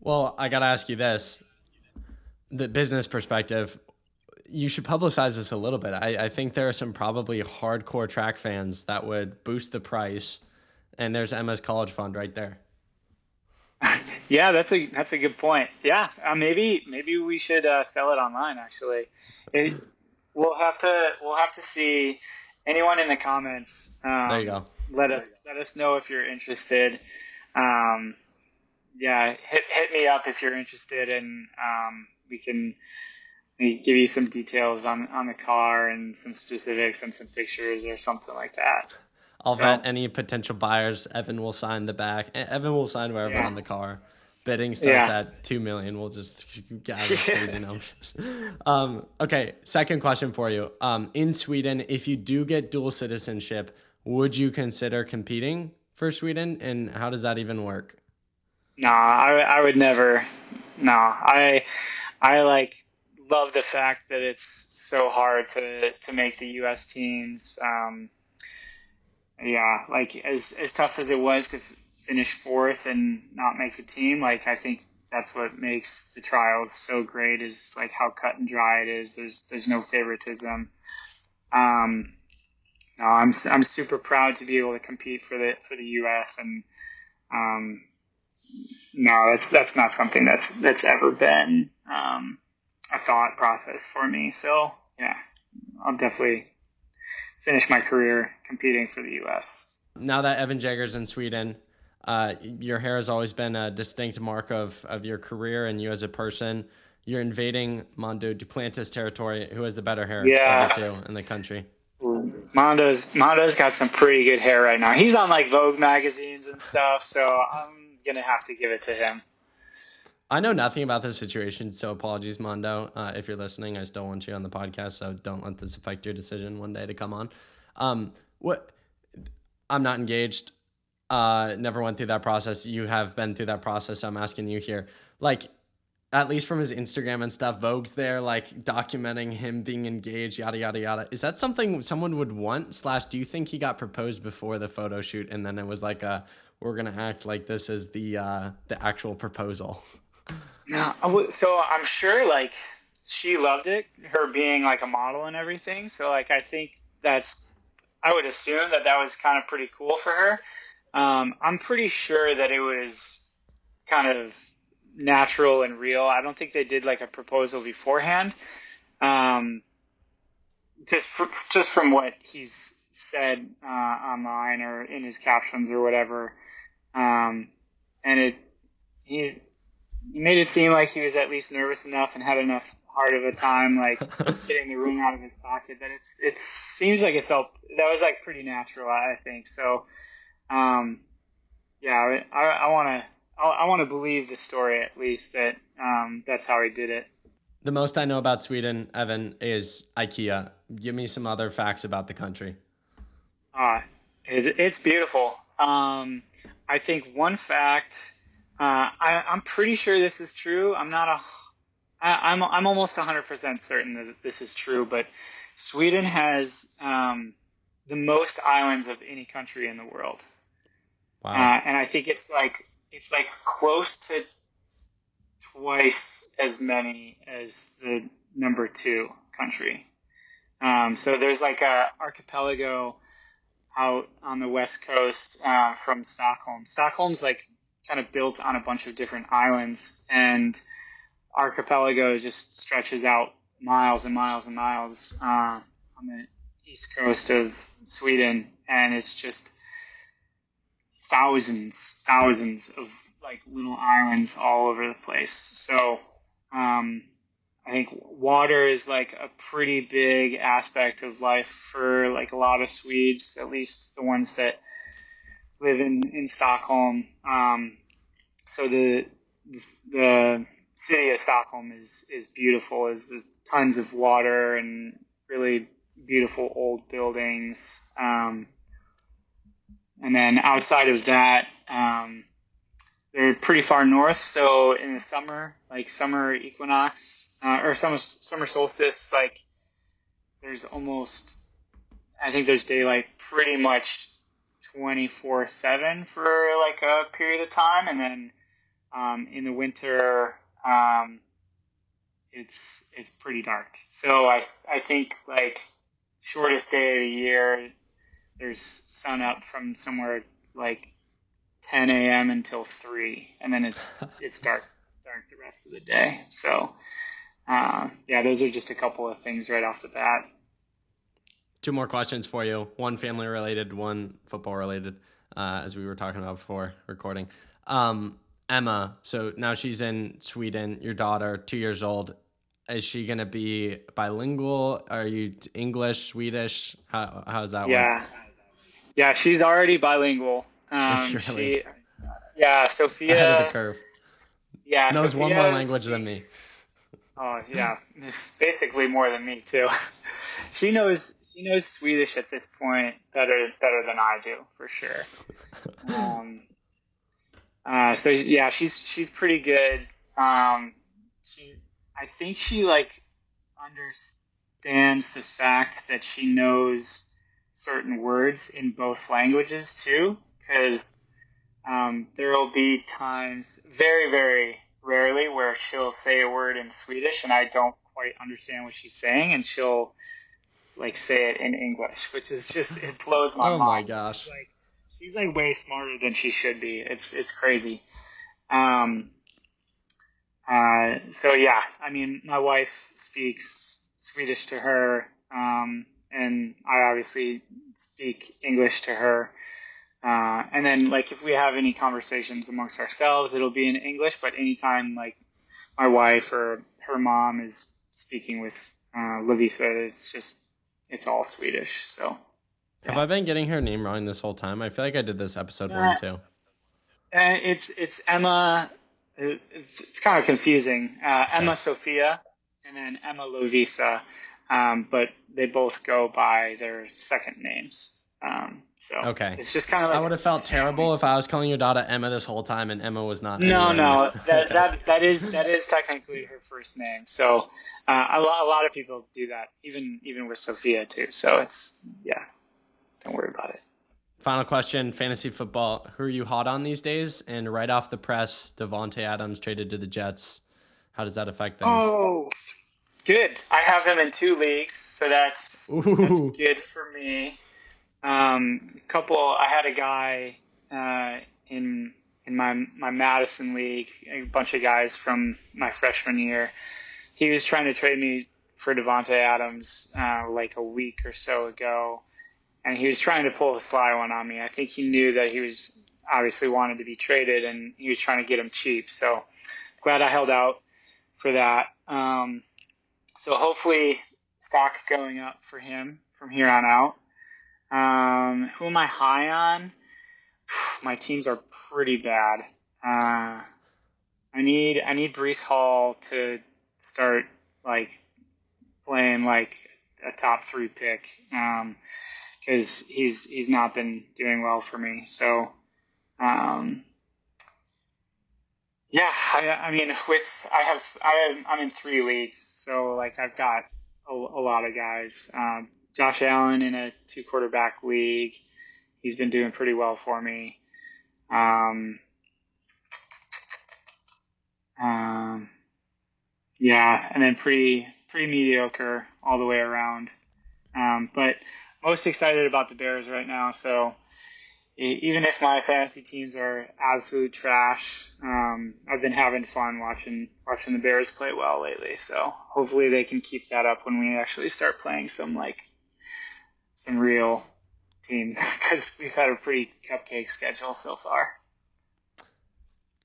Well, I got to ask you this, the business perspective, you should publicize this a little bit. I think there are some probably hardcore track fans that would boost the price, and there's Emma's college fund right there. Yeah, that's a good point. Yeah, maybe we should sell it online. Actually, we'll have to see. Anyone in the comments? There you go. Let us know if you're interested. Hit me up if you're interested, and we can give you some details on the car and some specifics and some pictures or something like that. I'll vet any potential buyers. Evan will sign the back. Evan will sign wherever on the car. Bidding starts at 2 million. We'll just gather crazy numbers. Okay, second question for you. In Sweden, if you do get dual citizenship, would you consider competing for Sweden? And how does that even work? No, I would never. No, I like love the fact that it's so hard to make the U.S. teams. Yeah, like as tough as it was to finish fourth and not make the team, like I think that's what makes the trials so great is like how cut and dry it is. There's no favoritism. No, I'm super proud to be able to compete for the U.S. and no, that's not something that's ever been a thought process for me. So yeah, I'll definitely finish my career competing for the U.S. Now that Evan Jager's in Sweden, your hair has always been a distinct mark of your career and you as a person. You're invading Mondo Duplantis territory. Who has the better hair of the two in the country? Mondo's got some pretty good hair right now. He's on like Vogue magazines and stuff, so I'm gonna have to give it to him. I know nothing about this situation, so apologies, Mondo. If you're listening, I still want you on the podcast, so don't let this affect your decision one day to come on. I'm not engaged. Never went through that process. You have been through that process, so I'm asking you here. Like, at least from his Instagram and stuff, Vogue's there, like, documenting him being engaged, yada, yada, yada. Is that something someone would want? / do you think he got proposed before the photo shoot, and then it was like, we're going to act like this is the actual proposal? No, so I'm sure like she loved it, her being like a model and everything. So like I think I would assume that was kind of pretty cool for her. I'm pretty sure that it was kind of natural and real. I don't think they did like a proposal beforehand. Just from what he's said online or in his captions or whatever, and he made it seem like he was at least nervous enough and had enough hard of a time, like getting the ring out of his pocket. That it seems like that was like pretty natural, I think. So, yeah, I want to believe the story at least that that's how he did it. The most I know about Sweden, Evan, is IKEA. Give me some other facts about the country. It's beautiful. I think one fact. I'm pretty sure this is true. I'm almost 100% certain that this is true, but Sweden has the most islands of any country in the world. Wow. And I think it's like close to twice as many as the number 2 country. So there's like a archipelago out on the west coast from Stockholm. Stockholm's like kind of built on a bunch of different islands, and archipelago just stretches out miles and miles and miles on the east coast of Sweden, and it's just thousands of like little islands all over the place. So I think water is like a pretty big aspect of life for like a lot of Swedes, at least the ones that live in Stockholm. So the city of Stockholm is beautiful. There's tons of water and really beautiful old buildings. And then outside of that, they're pretty far north. So in the summer, like summer equinox or summer solstice, like there's daylight pretty much 24/7 for like a period of time, and then in the winter it's pretty dark. So I think like shortest day of the year there's sun up from somewhere like 10 a.m. until 3, and then it's dark the rest of the day. So yeah, those are just a couple of things right off the bat. 2 more questions for you. One family related, one football related, as we were talking about before recording. Emma, so now she's in Sweden, your daughter, 2 years old. Is she going to be bilingual? Are you English, Swedish? How does that work? Yeah, she's already bilingual. Really? Sophia. Ahead of the curve. Yeah, Knows one more Sophia language than me. speaks. Oh yeah, basically more than me too. She knows Swedish at this point better than I do for sure. Um, so yeah, she's pretty good. She I think she like understands the fact that she knows certain words in both languages too, because there will be times, very, very rarely, where she'll say a word in Swedish and I don't quite understand what she's saying, and she'll like say it in English, which is just, it blows my Oh my mind. gosh. She's like way smarter than she should be. It's crazy. Um, so yeah, I mean, my wife speaks Swedish to her, and I obviously speak English to her. And then like if we have any conversations amongst ourselves, it'll be in English. But anytime like my wife or her mom is speaking with Lavisa, it's all Swedish. So Have yeah. I been getting her name wrong this whole time? I feel like I did this episode 1 too. It's Emma. It's kind of confusing. Emma Okay. Sophia and then Emma Lovisa, but they both go by their second names. So Okay. it's just kind of I like would have felt terrible if I was calling your daughter Emma this whole time and Emma was not no, anywhere near. no, that Okay. that is technically her first name. So a lot of people do that, even with Sophia too. So it's yeah, don't worry about it. Final question, fantasy football. Who are you hot on these days? And right off the press, Devontae Adams traded to the Jets. How does that affect things? Oh, good. I have him in 2 leagues, so that's Ooh. good for me. I had a guy in my Madison league, a bunch of guys from my freshman year. He was trying to trade me for Devontae Adams like a week or so ago, and he was trying to pull a sly one on me. I think he knew that he was obviously wanted to be traded, and he was trying to get him cheap. So glad I held out for that. So hopefully stock going up for him from here on out. Who am I high on? My teams are pretty bad. I need Breece Hall to start like playing like a top 3 pick, because he's not been doing well for me. So yeah, I mean I'm in 3 leagues, so like I've got a lot of guys. Josh Allen in a 2 quarterback league. He's been doing pretty well for me. Yeah, and then pretty mediocre all the way around. But most excited about the Bears right now. So even if my fantasy teams are absolute trash, I've been having fun watching the Bears play well lately. So hopefully they can keep that up when we actually start playing some real teams, because we've had a pretty cupcake schedule so far.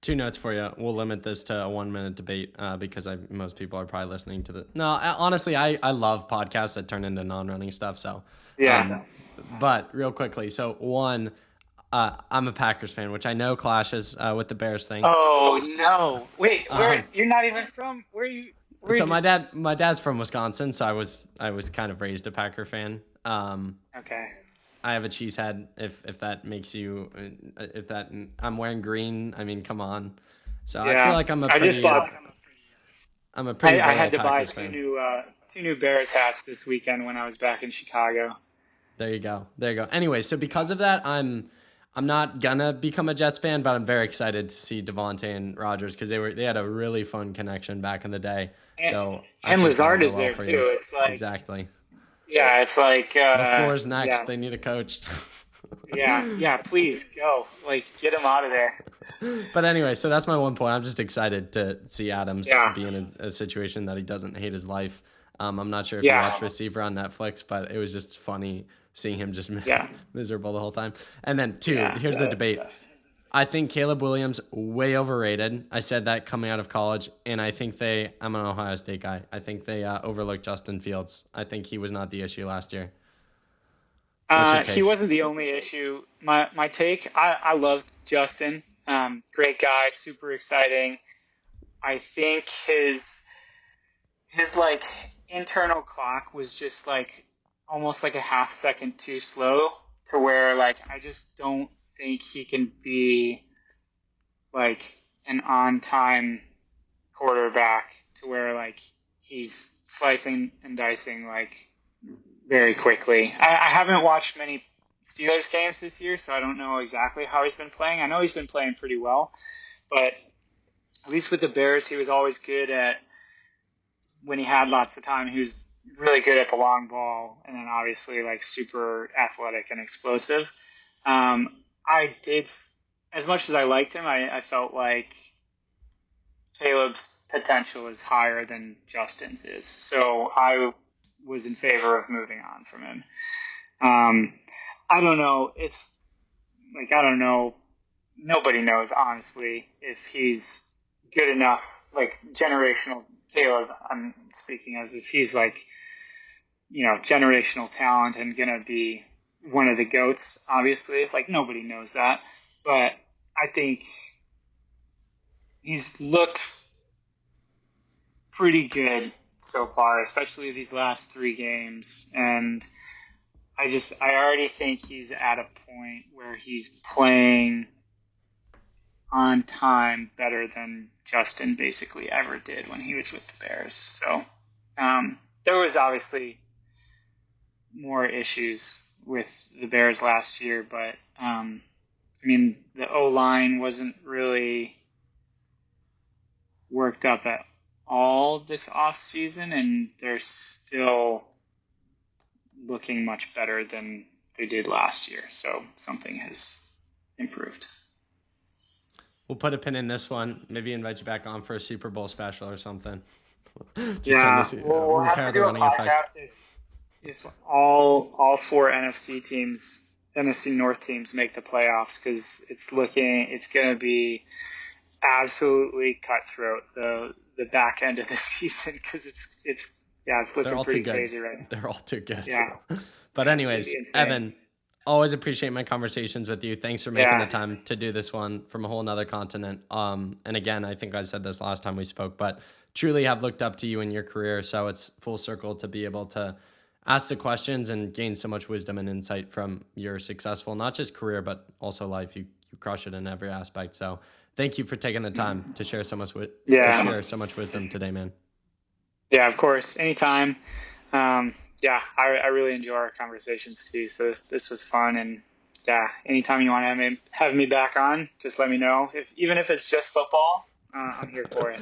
2 notes for you. We'll limit this to a 1-minute debate because most people are probably listening to the. No, honestly, I love podcasts that turn into non-running stuff. So Yeah. But real quickly, so one, I'm a Packers fan, which I know clashes with the Bears thing. Oh no! Wait, you're not even from? Where are you? So my dad's from Wisconsin, so I was kind of raised a Packer fan. Okay. I have a cheesehead. If that makes you, I'm wearing green. I mean, come on. So Yeah. I feel like I'm a I pretty. just bought. I'm a pretty. I had to buy Packers two fan. new Bears hats this weekend when I was back in Chicago. There you go. Anyway, so because of that, I'm not gonna become a Jets fan, but I'm very excited to see Devontae and Rodgers because they had a really fun connection back in the day. And Lazard is there too. It's like exactly. Yeah, it's like The floor's next. Yeah. They need a coach. Yeah. Please go. Like, get him out of there. But anyway, so that's my one point. I'm just excited to see Adams Yeah. be in a situation that he doesn't hate his life. I'm not sure if Yeah. you watched Receiver on Netflix, but it was just funny seeing him just miserable the whole time. And then 2, here's the debate. Stuff. I think Caleb Williams way overrated. I said that coming out of college, and I think I'm an Ohio State guy. I think they overlooked Justin Fields. I think he was not the issue last year. What's your take? He wasn't the only issue. My take, I love Justin. Great guy, super exciting. I think his like internal clock was just like almost like a half second too slow, to where like I just don't think he can be like an on time quarterback, to where like he's slicing and dicing like very quickly. I haven't watched many Steelers games this year, so I don't know exactly how he's been playing. I know he's been playing pretty well, but at least with the Bears, he was always good at, when he had lots of time, he was really good at the long ball, and then obviously like super athletic and explosive. I did, as much as I liked him, I felt like Caleb's potential is higher than Justin's is. So I was in favor of moving on from him. I don't know. It's like, I don't know. Nobody knows, honestly, if he's good enough, like generational Caleb, I'm speaking of, if he's like, generational talent and going to be one of the GOATs, obviously. Like, nobody knows that. But I think he's looked pretty good so far, especially these last 3 games. And I already think he's at a point where he's playing on time better than Justin basically ever did when he was with the Bears. So there was obviously more issues with the Bears last year, but the O-line wasn't really worked up at all this offseason, and they're still looking much better than they did last year. So something has improved. We'll put a pin in this one. Maybe invite you back on for a Super Bowl special or something. We'll have to do a podcast if all 4 NFC North teams make the playoffs, because it's going to be absolutely cutthroat the back end of the season, because it's looking pretty crazy right now. They're all too good. Yeah. But anyways, Evan, always appreciate my conversations with you. Thanks for making the time to do this one from a whole nother continent. And again, I think I said this last time we spoke, but truly have looked up to you in your career. So it's full circle to be able to ask the questions and gain so much wisdom and insight from your successful, not just career, but also life. You crush it in every aspect. So thank you for taking the time to share so much wisdom today, man. Yeah, of course. Anytime. I really enjoy our conversations too. So this was fun, and anytime you want to have me back on, just let me know. Even if it's just football, I'm here for it.